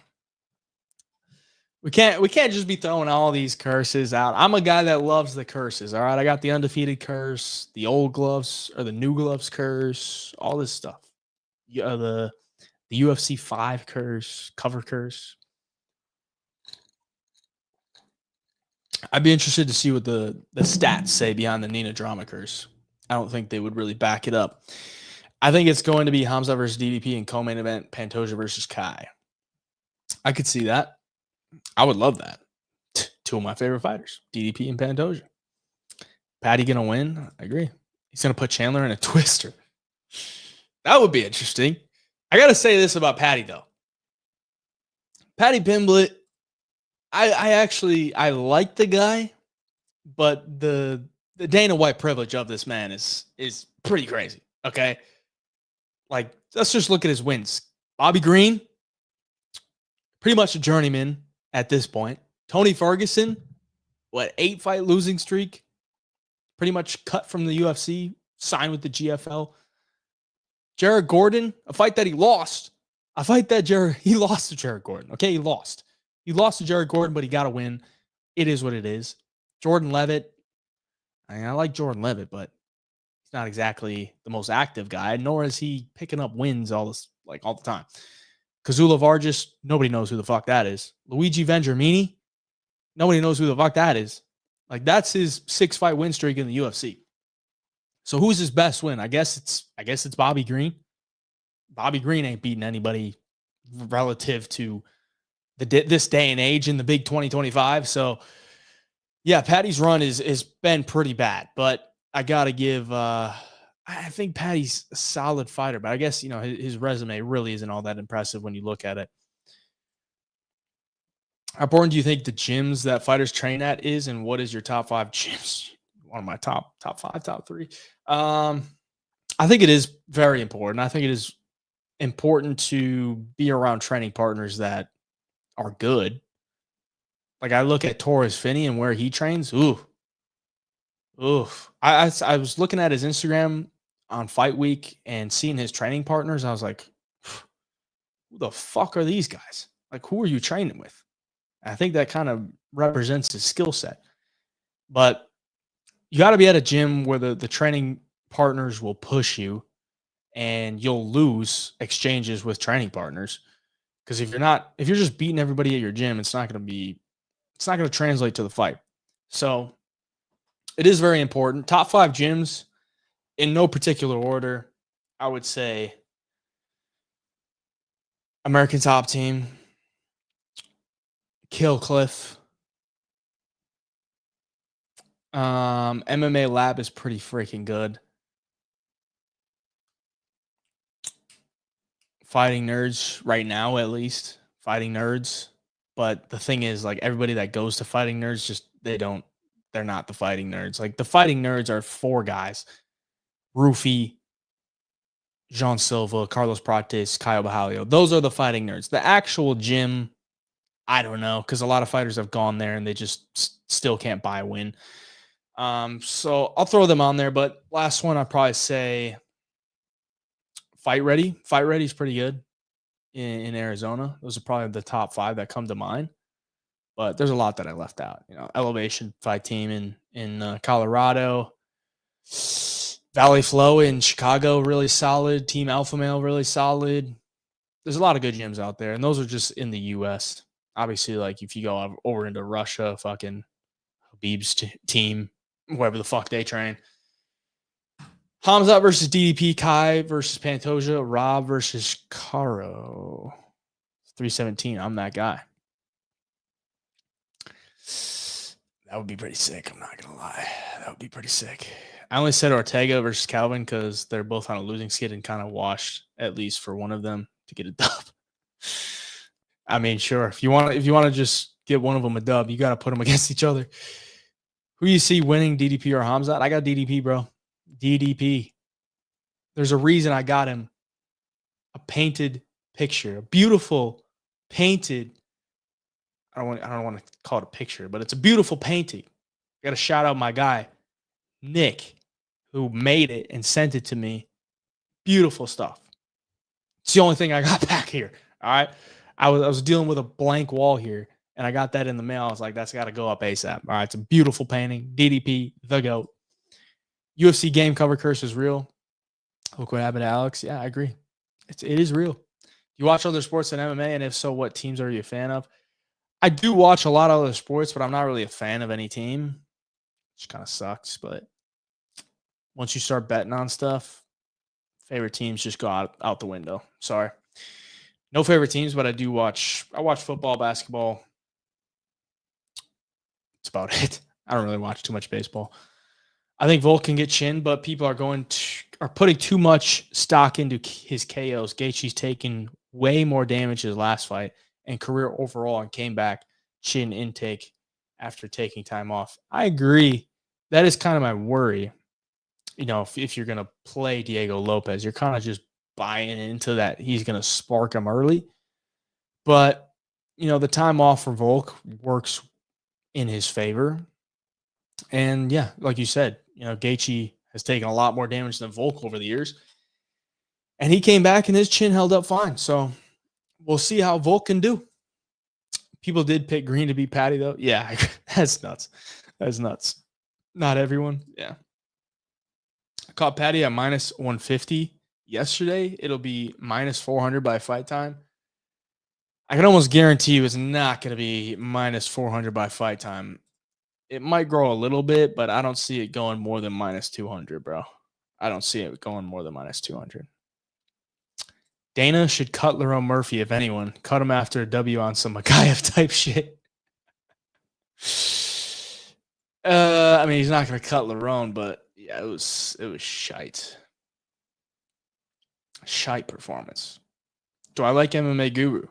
We can't just be throwing all these curses out. I'm a guy that loves the curses. All right. I got the undefeated curse, the old gloves or the new gloves curse, all this stuff. Yeah, the UFC 5 curse, cover curse. I'd be interested to see what the stats say behind the Nina drama curse. I don't think they would really back it up. I think it's going to be Hamza versus DDP and co-main event Pantoja versus Kai. I could see that. I would love that. Two of my favorite fighters, DDP and Pantoja. Patty gonna win? I agree. He's gonna put Chandler in a twister. That would be interesting. I gotta say this about Patty though. Patty Pimblett, I like the guy, but the Dana White privilege of this man is pretty crazy. Okay, like let's just look at his wins. Bobby Green, pretty much a journeyman at this point. Tony Ferguson, 8-fight losing streak, pretty much cut from the UFC, signed with the GFL. Jared Gordon, a fight that he lost. A fight that he lost to Jared Gordon. Okay, he lost. He lost to Jared Gordon, but he got a win. It is what it is. Jordan Levitt. I like Jordan Levitt, but he's not exactly the most active guy, nor is he picking up wins all the time. Kazula Vargas, nobody knows who the fuck that is. Luigi Vendramini, nobody knows who the fuck that is. Like, that's his 6-fight win streak in the UFC. So who's his best win? I guess it's Bobby Green. Bobby Green ain't beating anybody relative to this day and age in the big 2025. So yeah, Patty's run is been pretty bad, but I gotta give. I think Patty's a solid fighter, but I guess his resume really isn't all that impressive when you look at it. How important do you think the gyms that fighters train at is, and what is your top 5 gyms? One of my top 5, top 3. I think it is very important. I think it is important to be around training partners that are good. Like, I look at Torrez Finney and where he trains. Ooh. I was looking at his Instagram on fight week and seeing his training partners. I was like, who the fuck are these guys? Like, who are you training with? I think that kind of represents his skill set. But you got to be at a gym where the training partners will push you and you'll lose exchanges with training partners. Because if you're just beating everybody at your gym, it's not going to translate to the fight. So it is very important. Top 5 gyms in no particular order. I would say American Top Team, Kill Cliff. MMA Lab is pretty freaking good. Fighting Nerds right now, at least. Fighting Nerds. But the thing is, like, everybody that goes to Fighting Nerds, they're not the Fighting Nerds. Like, the Fighting Nerds are 4 guys. Rufy, Jean Silva, Carlos Prates, Caio Bajalio. Those are the Fighting Nerds. The actual gym, I don't know, because a lot of fighters have gone there and they just still can't buy a win. So I'll throw them on there. But last one, I'd probably say Fight Ready. Fight Ready is pretty good in Arizona. Those are probably the top 5 that come to mind. But there's a lot that I left out. Elevation Fight Team in Colorado. Valley Flow in Chicago, really solid. Team Alpha Male, really solid. There's a lot of good gyms out there, and those are just in the U.S. Obviously, like, if you go over into Russia, fucking Habib's team, whoever the fuck they train. Hamzat versus DDP, Kai versus Pantoja, Rob versus Caro. 317. I'm that guy. That would be pretty sick. I'm not going to lie. That would be pretty sick. I only said Ortega versus Calvin because they're both on a losing skid and kind of washed, at least for one of them, to get a dub. I mean, sure. If you want to just get one of them a dub, you got to put them against each other. Who you see winning, DDP or Hamzat? I got DDP, bro. DDP. There's a reason I got him a painted picture, a beautiful painted. I don't want to call it a picture, but it's a beautiful painting. I got to shout out my guy, Nick, who made it and sent it to me. Beautiful stuff. It's the only thing I got back here. All right. I was dealing with a blank wall here, and I got that in the mail. I was like, that's got to go up ASAP. All right. It's a beautiful painting. DDP, the GOAT. UFC game cover curse is real. Look what happened to Alex. Yeah, I agree. It is real. You watch other sports than MMA, and if so, what teams are you a fan of? I do watch a lot of other sports, but I'm not really a fan of any team, which kind of sucks. But once you start betting on stuff, favorite teams just go out the window. Sorry. No favorite teams, but I watch football, basketball. That's about it. I don't really watch too much baseball. I think Volk can get chin, but people are putting too much stock into his KOs. Gaethje's taken way more damage his last fight and career overall, and came back chin intake after taking time off. I agree. That is kind of my worry. You know, if you're going to play Diego Lopez, you're kind of just buying into that he's going to spark him early. But, you know, the time off for Volk works in his favor. And, yeah, like you said, you know, Gaethje has taken a lot more damage than Volk over the years. And he came back and his chin held up fine. So we'll see how Volk can do. People did pick Green to beat Patty, though. Yeah, that's nuts. That's nuts. Not everyone. Yeah. I caught Patty at minus 150 yesterday. It'll be minus 400 by fight time. I can almost guarantee you it's not going to be minus 400 by fight time. It might grow a little bit, but I don't see it going more than minus 200, bro. I don't see it going more than minus 200. Dana should cut Lerone Murphy, if anyone. Cut him after a W on some Makayev type shit. I mean, he's not going to cut Lerone, but yeah, it was shite. Shite performance. Do I like MMA Guru?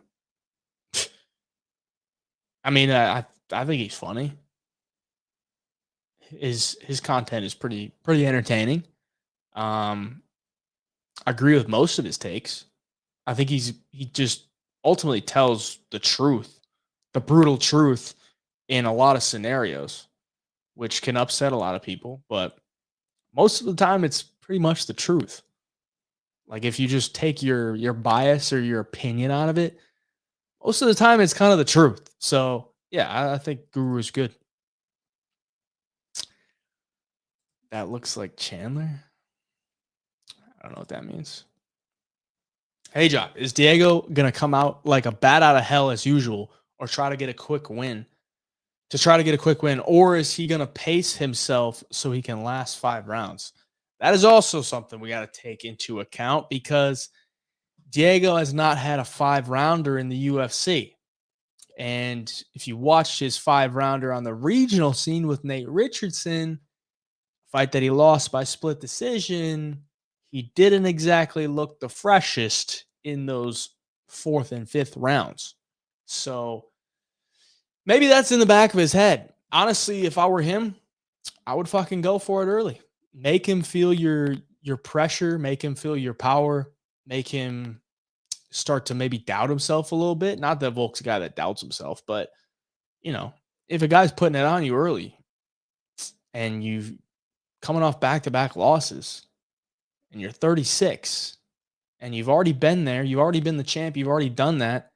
I mean, I think he's funny. His content is pretty entertaining. I agree with most of his takes. I think he just ultimately tells the truth, the brutal truth in a lot of scenarios, which can upset a lot of people, but most of the time it's pretty much the truth. Like if you just take your bias or your opinion out of it, most of the time it's kind of the truth. So yeah, I think Guru is good. That looks like Chandler. I don't know what that means. Hey, John, is Diego going to come out like a bat out of hell as usual or try to get a quick win? Or is he going to pace himself so he can last 5 rounds? That is also something we got to take into account because Diego has not had a 5-rounder in the UFC. And if you watched his 5-rounder on the regional scene with Nate Richardson, fight that he lost by split decision, he didn't exactly look the freshest in those 4th and 5th rounds. So maybe that's in the back of his head. Honestly, if I were him, I would fucking go for it early. Make him feel your pressure, make him feel your power, make him start to maybe doubt himself a little bit. Not that Volk's a guy that doubts himself, but you know, if a guy's putting it on you early and you've coming off back-to-back losses and you're 36 and you've already been there, you've already been the champ, you've already done that,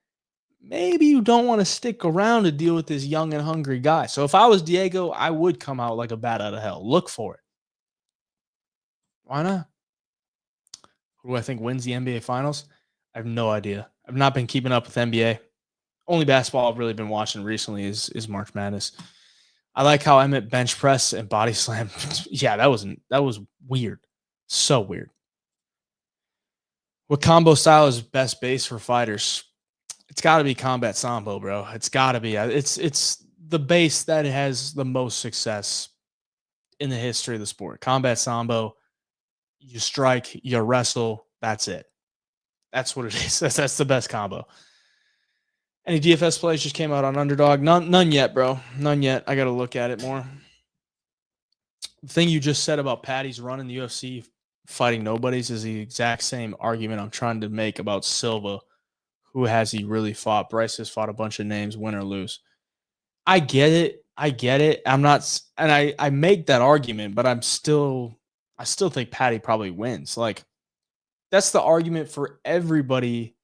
maybe you don't want to stick around to deal with this young and hungry guy. So if I was Diego, I would come out like a bat out of hell. Look for it. Why not? Who do I think wins the NBA Finals? I have no idea. I've not been keeping up with NBA. Only basketball I've really been watching recently is March Madness. I like how Emmett bench press and body slam. Yeah, that was weird. So weird. What combo style is best base for fighters? It's got to be combat sambo, bro. It's got to be. It's the base that has the most success in the history of the sport. Combat Sambo, you strike, you wrestle, that's it. That's what it is. That's the best combo. Any DFS plays just came out on Underdog? None yet, bro. None yet. I got to look at it more. The thing you just said about Patty's run in the UFC fighting nobodies is the exact same argument I'm trying to make about Silva. Who has he really fought? Bryce has fought a bunch of names, win or lose. I get it. I'm not, and I make that argument, but I still think Patty probably wins. Like, that's the argument for everybody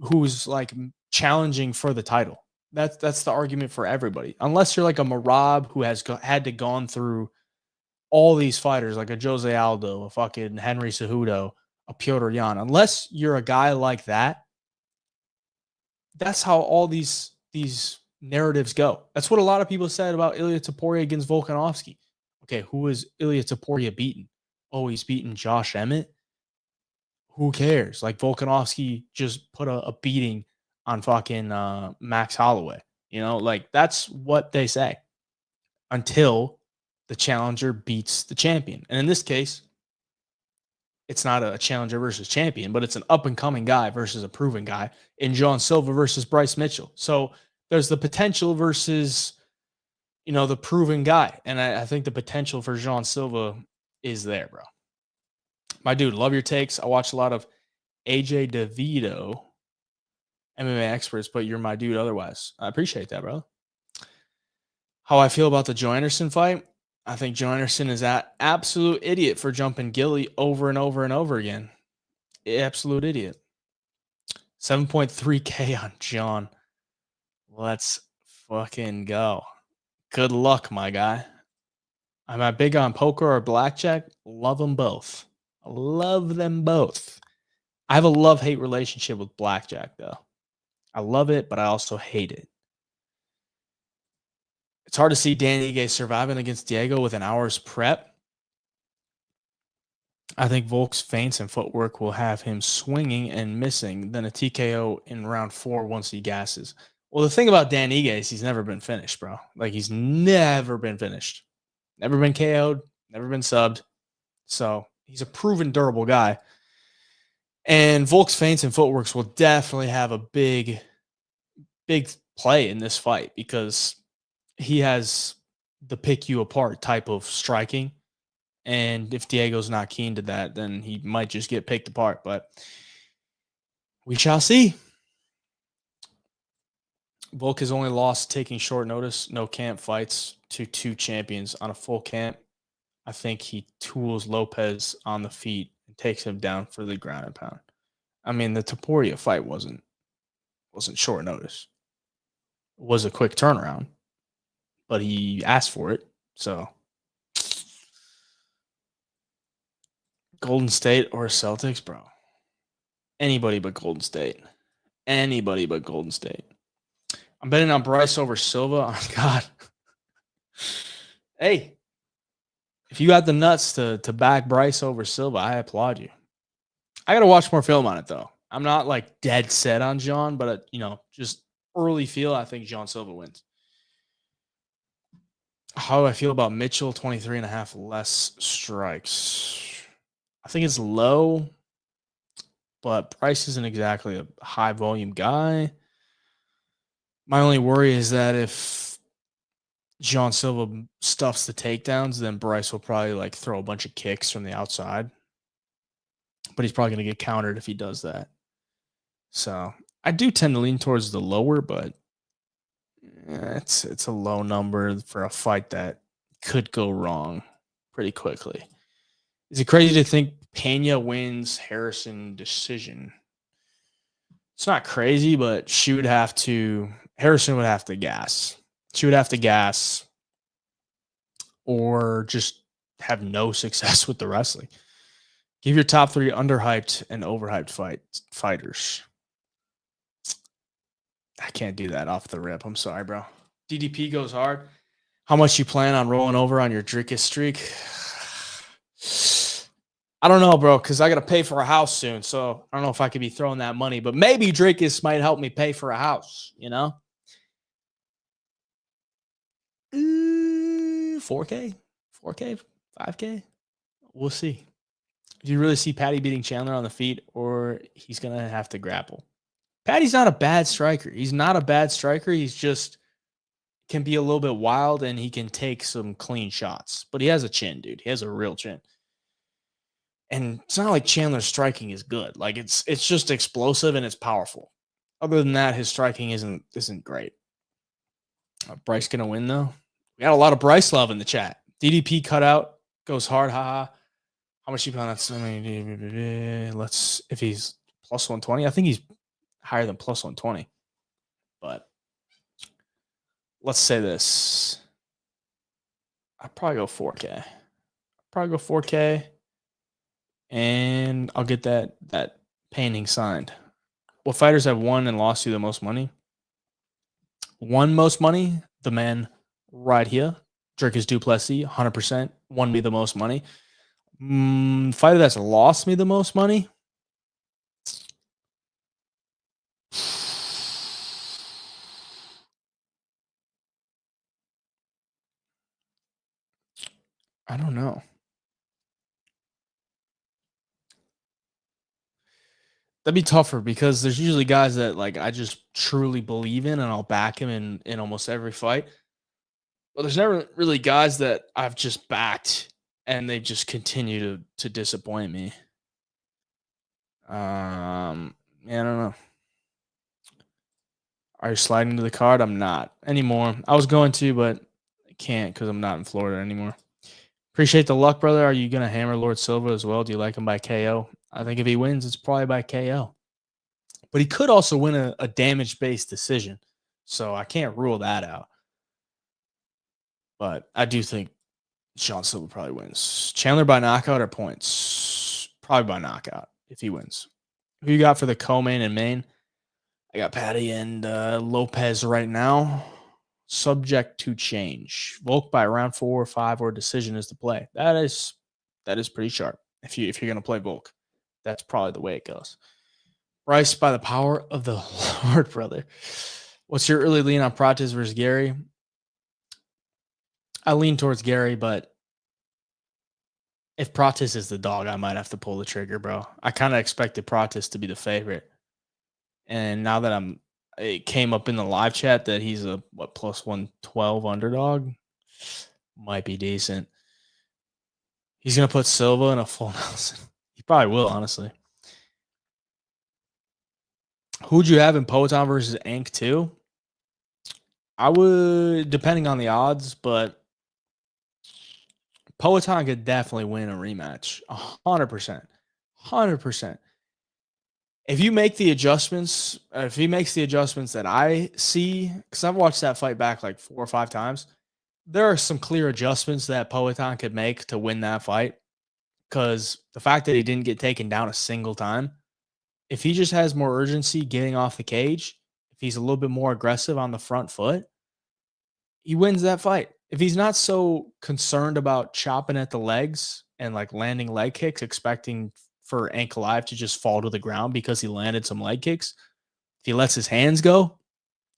who's like challenging for the title. That's the argument for everybody. Unless you're like a Marab who has had to gone through all these fighters, like a Jose Aldo, a fucking Henry Cejudo, a Piotr Jan. Unless you're a guy like that, that's how all these narratives go. That's what a lot of people said about Ilia Topuria against Volkanovski. Okay, who is Ilia Topuria beaten? Oh, he's beaten Josh Emmett. Who cares? Like, Volkanovski just put a beating on fucking Max Holloway. You know, like, that's what they say until the challenger beats the champion. And in this case, it's not a challenger versus champion, but it's an up-and-coming guy versus a proven guy in Jean Silva versus Bryce Mitchell. So there's the potential versus, you know, the proven guy. And I think the potential for Jean Silva is there, bro. My dude, love your takes. I watch a lot of AJ DeVito, MMA experts, but you're my dude otherwise. I appreciate that, bro. How I feel about the Joe Anderson fight? I think Joe Anderson is an absolute idiot for jumping Gilly over and over and over again. Absolute idiot. 7.3K on John. Let's fucking go. Good luck, my guy. Am I big on poker or blackjack? Love them both. Love them both. I have a love-hate relationship with blackjack, though. I love it, but I also hate it. It's hard to see Dan Ige surviving against Diego with an hour's prep. I think Volk's feints and footwork will have him swinging and missing, then a TKO in round 4 once he gasses. Well, the thing about Dan Ige is he's never been finished, bro. Like, he's never been finished. Never been KO'd, never been subbed. So he's a proven durable guy. And Volk's feints and footworks will definitely have a big play in this fight because he has the pick you apart type of striking. And if Diego's not keen to that, then he might just get picked apart. But we shall see. Volk has only lost taking short notice, no camp fights to 2 champions on a full camp. I think he tools Lopez on the feet and takes him down for the ground and pound. I mean, the Topuria fight wasn't short notice. It was a quick turnaround, but he asked for it. So Golden State or Celtics, bro. Anybody but Golden State. Anybody but Golden State. I'm betting on Bryce over Silva. Oh, God. Hey, if you got the nuts to back Bryce over Silva, I applaud you. I got to watch more film on it, though. I'm not, like, dead set on John, but, just early feel, I think Jean Silva wins. How do I feel about Mitchell? 23.5 less strikes. I think it's low, but Bryce isn't exactly a high-volume guy. My only worry is that if Jean Silva stuffs the takedowns, then Bryce will probably, like, throw a bunch of kicks from the outside. But he's probably going to get countered if he does that. So I do tend to lean towards the lower, but it's a low number for a fight that could go wrong pretty quickly. Is it crazy to think Pena wins Harrison decision? It's not crazy, but Harrison would have to gas. She would have to gas or just have no success with the wrestling. Give your top 3 underhyped and overhyped fighters. I can't do that off the rip. I'm sorry, bro. DDP goes hard. How much you plan on rolling over on your Drickus streak? I don't know, bro, because I got to pay for a house soon. So I don't know if I could be throwing that money, but maybe Drickus might help me pay for a house, 4K? 4K, 5K. We'll see. Do you really see Patty beating Chandler on the feet, or he's gonna have to grapple? Patty's not a bad striker. He's not a bad striker. He's just can be a little bit wild and he can take some clean shots. But he has a chin, dude. He has a real chin. And it's not like Chandler's striking is good. Like it's just explosive and it's powerful. Other than that, his striking isn't great. Bryce gonna win though. We got a lot of Bryce love in the chat. DDP cutout goes hard. Haha. How much you put on that? Let's if he's plus 120. I think he's higher than plus 120. But let's say this. I'd probably go 4K. And I'll get that painting signed. What fighters have won and lost you the most money? Won most money, the man right here, Dricus Duplessis, 100%, won me the most money. Fighter that's lost me the most money? I don't know. That'd be tougher because there's usually guys that like I just truly believe in and I'll back him in almost every fight. But there's never really guys that I've just backed and they just continue to disappoint me. Yeah, I don't know. Are you sliding to the card? I'm not anymore. I was going to, but I can't because I'm not in Florida anymore. Appreciate the luck, brother. Are you going to hammer Lord Silva as well? Do you like him by KO? I think if he wins, it's probably by KO. But he could also win a damage-based decision. So I can't rule that out. But I do think Jean Silva probably wins. Chandler by knockout or points? Probably by knockout if he wins. Who you got for the co-main and main? I got Patty and Lopez right now. Subject to change. Volk by round 4 or 5 or decision is the play. That is pretty sharp. If you're gonna play Volk, that's probably the way it goes. Bryce by the power of the Lord, brother. What's your early lean on Prates versus Gary? I lean towards Gary, but if Prates is the dog, I might have to pull the trigger, bro. I kind of expected Prates to be the favorite. And now that it came up in the live chat that he's a plus 112 underdog, might be decent. He's gonna put Silva in a full Nelson. He probably will, honestly. Who'd you have in Poetan versus Ank 2? I would, depending on the odds, but Poetan could definitely win a rematch. 100%. 100%. If you make the adjustments, if he makes the adjustments that I see, because I've watched that fight back like 4 or 5 times, there are some clear adjustments that Poetan could make to win that fight. Because the fact that he didn't get taken down a single time, if he just has more urgency getting off the cage, if he's a little bit more aggressive on the front foot, he wins that fight. If he's not so concerned about chopping at the legs and like landing leg kicks, expecting for Ankalaev to just fall to the ground because he landed some leg kicks, if he lets his hands go,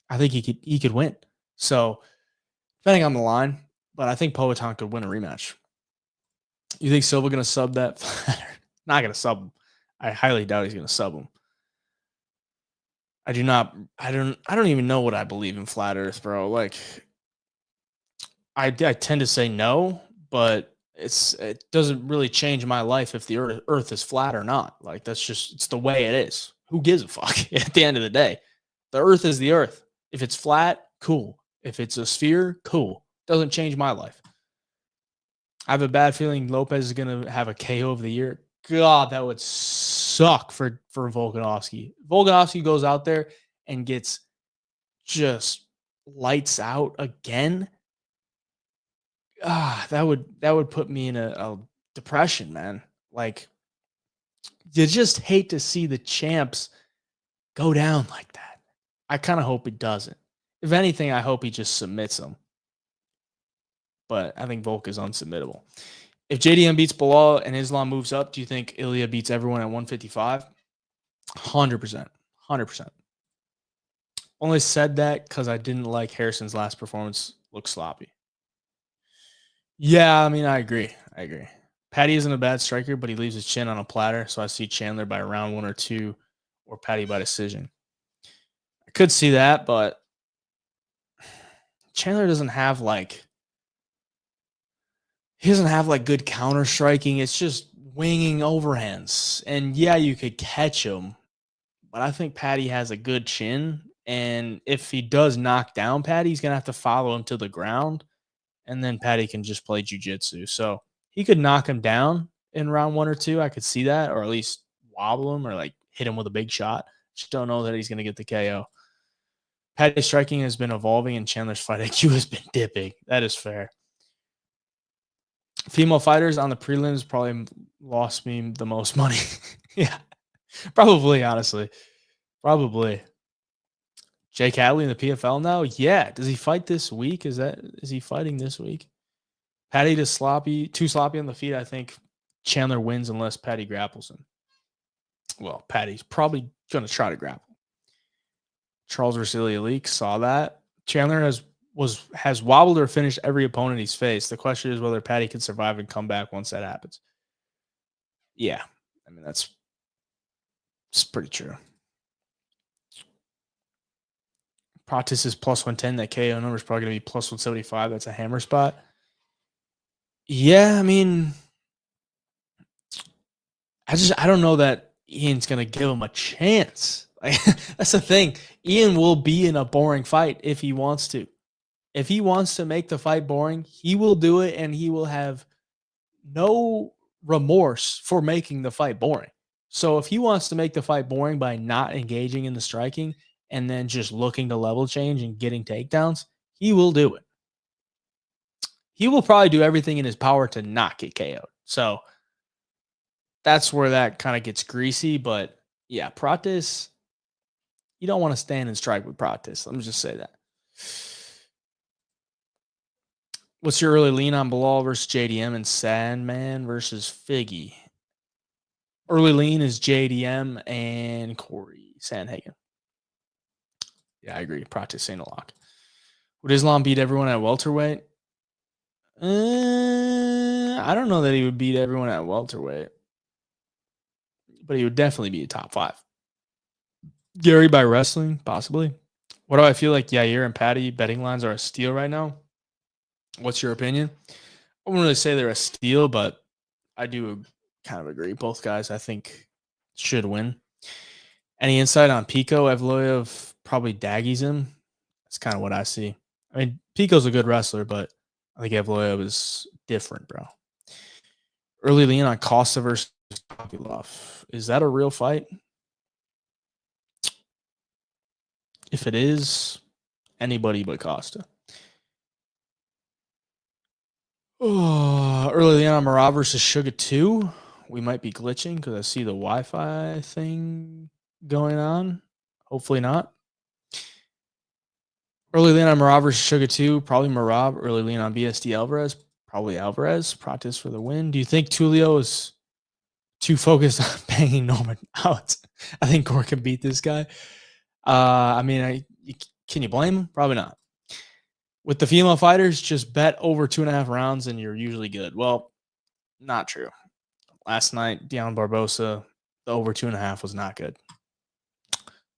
I think he could win. So depending on the line, but I think Poetan could win a rematch. You think Silva gonna sub that? Not gonna sub him. I highly doubt he's gonna sub him. I don't even know what I believe in flat Earth, bro. Like I tend to say no, but it doesn't really change my life if the Earth is flat or not. Like it's the way it is. Who gives a fuck at the end of the day? The Earth is the Earth. If it's flat, cool. If it's a sphere, cool. Doesn't change my life. I have a bad feeling Lopez is gonna have a KO of the year. God, that would suck for Volkanovski. Volkanovski goes out there and gets just lights out again. That would put me in a depression, man. Like, you just hate to see the champs go down like that. I kind of hope it doesn't. If anything, I hope he just submits them. But I think Volk is unsubmittable. If JDM beats Bilal and Islam moves up, do you think Ilya beats everyone at 155? 100%. 100%. Only said that because I didn't like Harrison's last performance. Looked sloppy. Yeah, I mean, I agree. I agree. Patty isn't a bad striker, but he leaves his chin on a platter. So I see Chandler by round 1 or 2 or Patty by decision. I could see that, but Chandler doesn't have like good counter striking. It's just winging overhands. And yeah, you could catch him, but I think Patty has a good chin. And if he does knock down Patty, he's gonna have to follow him to the ground, and then Patty can just play jujitsu. So he could knock him down in round 1 or 2. I could see that, or at least wobble him or like hit him with a big shot. Just don't know that he's gonna get the KO. Patty's striking has been evolving, and Chandler's fight IQ has been dipping. That is fair. Female fighters on the prelims probably lost me the most money. Yeah, probably, honestly. Probably. Jake Hadley in the PFL now? Yeah. Does he fight this week? Is he fighting this week? Patty too sloppy on the feet. I think Chandler wins unless Patty grapples him. Well, Patty's probably going to try to grapple. Charles Rasilia Leak saw that. Chandler has wobbled or finished every opponent he's faced. The question is whether Patty can survive and come back once that happens. Yeah, I mean it's pretty true. Pratis is plus 110. That KO number is probably going to be plus 175. That's a hammer spot. Yeah, I mean, I don't know that Ian's going to give him a chance. Like, that's the thing. Ian will be in a boring fight if he wants to. If he wants to make the fight boring, he will do it, and he will have no remorse for making the fight boring. So if he wants to make the fight boring by not engaging in the striking and then just looking to level change and getting takedowns, he will do it. He will probably do everything in his power to not get KO'd. So that's where that kind of gets greasy. But yeah, Pratis, you don't want to stand and strike with Pratis. Let me just say that. What's your early lean on Bilal versus JDM and Sandman versus Figgy? Early lean is JDM and Corey Sandhagen. Yeah, I agree. Pratis ain't a lock. Would Islam beat everyone at welterweight? I don't know that he would beat everyone at welterweight, but he would definitely be a top 5. Gary by wrestling, possibly. What do I feel like Yair and Patty betting lines are a steal right now? What's your opinion? I wouldn't really say they're a steal, but I do kind of agree. Both guys, I think, should win. Any insight on Pico? Evloev probably daggies him. That's kind of what I see. I mean, Pico's a good wrestler, but I think Evloev is different, bro. Early lean on Costa versus Kopylov. Is that a real fight? If it is, anybody but Costa. Oh, early lean on Marab versus Sugar 2. We might be glitching because I see the Wi-Fi thing going on. Hopefully not. Early lean on Marab versus Sugar 2. Probably Marab. Early lean on BSD Alvarez. Probably Alvarez. Pratis for the win. Do you think Tulio is too focused on banging Norman out? I think Gore can beat this guy. I mean, can you blame him? Probably not. With the female fighters, just bet over 2.5 rounds and you're usually good. Well, not true. Last night, Dion Barbosa, the over 2.5 was not good.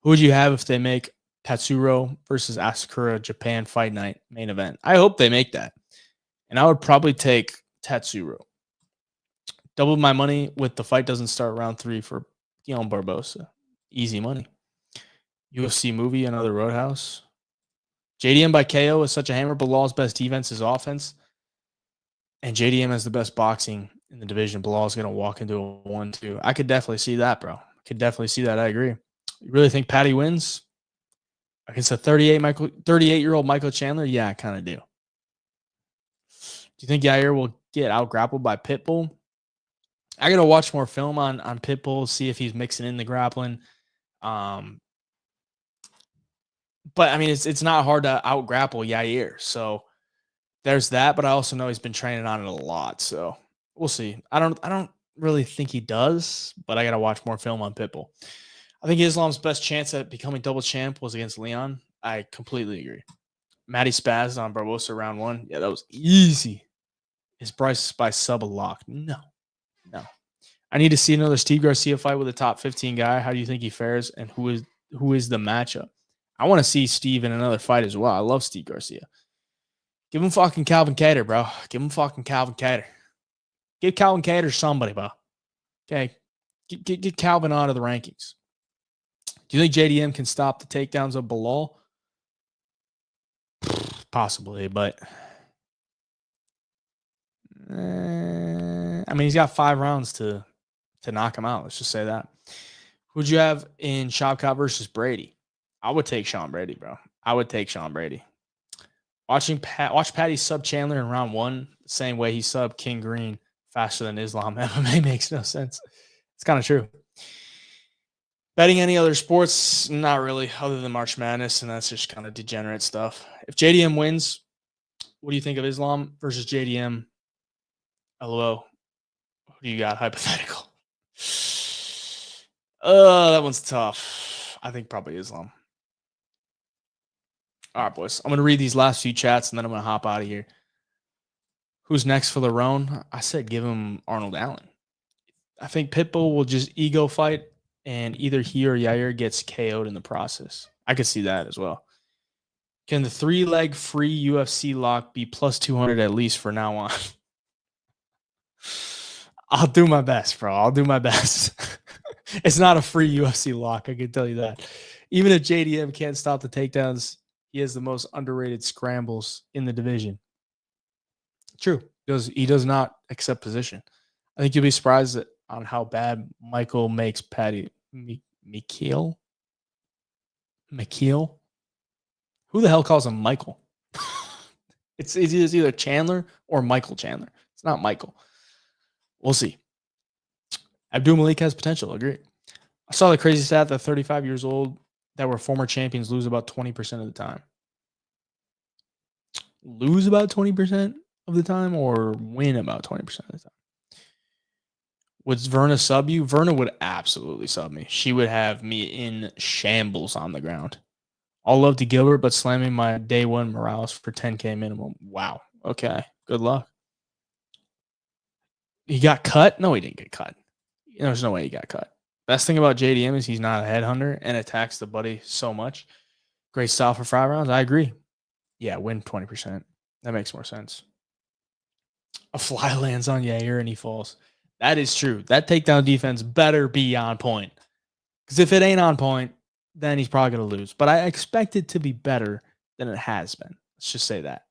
Who would you have if they make Tatsuro versus Asakura Japan Fight Night main event? I hope they make that. And I would probably take Tatsuro. Double my money with the fight doesn't start round 3 for Dion Barbosa. Easy money. UFC movie, another Roadhouse. JDM by KO is such a hammer. Bilal's best defense is offense. And JDM has the best boxing in the division. Bilal's going to walk into a 1-2. I could definitely see that, bro. I could definitely see that. I agree. You really think Patty wins against a 38-year-old Michael Chandler? Yeah, I kind of do. Do you think Yair will get out-grappled by Pitbull? I got to watch more film on Pitbull, see if he's mixing in the grappling. But I mean, it's not hard to out grapple Yair. So there's that. But I also know he's been training on it a lot. So we'll see. I don't really think he does, but I gotta watch more film on Pitbull. I think Islam's best chance at becoming double champ was against Leon. I completely agree. Matty spazzed on Barbosa round 1. Yeah, that was easy. Is Bryce by sub a lock? No. I need to see another Steve Garcia fight with a top 15 guy. How do you think he fares, and who is the matchup? I want to see Steve in another fight as well. I love Steve Garcia. Give him fucking Calvin Kattar, bro. Give him fucking Calvin Kattar. Give Calvin Kattar somebody, bro. Okay. Get Calvin out of the rankings. Do you think JDM can stop the takedowns of Bilal? Possibly, but I mean, he's got 5 rounds to knock him out. Let's just say that. Who'd you have in Shopcop versus Brady? I would take Sean Brady, bro. I would take Sean Brady. Watch Patty sub Chandler in round 1 the same way he subbed King Green faster than Islam. MMA makes no sense. It's kind of true. Betting any other sports? Not really, other than March Madness, and that's just kind of degenerate stuff. If JDM wins, what do you think of Islam versus JDM? LOL. Who do you got? Hypothetical. That one's tough. I think probably Islam. All right, boys. I'm going to read these last few chats, and then I'm going to hop out of here. Who's next for Lerone? I said give him Arnold Allen. I think Pitbull will just ego fight, and either he or Yair gets KO'd in the process. I could see that as well. Can the 3-leg free UFC lock be plus 200 at least for now on? I'll do my best, bro. I'll do my best. It's not a free UFC lock, I can tell you that. Even if JDM can't stop the takedowns, he has the most underrated scrambles in the division. True. He does not accept position. I think you'll be surprised on how bad Michael makes Patty. Mikhail? Who the hell calls him Michael? It's either Chandler or Michael Chandler. It's not Michael. We'll see. Abdul Malik has potential. Agreed. I saw the crazy stat that 35 years old that were former champions lose about 20% of the time. Lose about 20% of the time or win about 20% of the time? Would Verna sub you? Verna would absolutely sub me. She would have me in shambles on the ground. All love to Gilbert, but slamming my day one Morales for 10K minimum. Wow. Okay. Good luck. He got cut? No, he didn't get cut. There's no way he got cut. Best thing about JDM is he's not a headhunter and attacks the buddy so much. Great style for 5 rounds. I agree. Yeah, win 20%. That makes more sense. A fly lands on Yair and he falls. That is true. That takedown defense better be on point. Because if it ain't on point, then he's probably going to lose. But I expect it to be better than it has been. Let's just say that.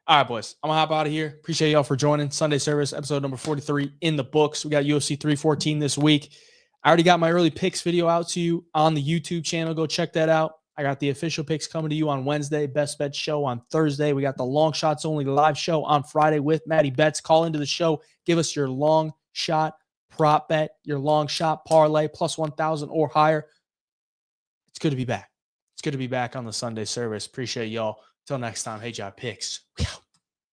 All right, boys. I'm going to hop out of here. Appreciate y'all for joining. Sunday Service, episode number 43 in the books. We got UFC 314 this week. I already got my early picks video out to you on the YouTube channel. Go check that out. I got the official picks coming to you on Wednesday. Best Bet show on Thursday. We got the Long Shots Only live show on Friday with Matty Betts. Call into the show. Give us your long shot prop bet, your long shot parlay, plus 1,000 or higher. It's good to be back. It's good to be back on the Sunday Service. Appreciate y'all. Till next time. Hey, Job Picks.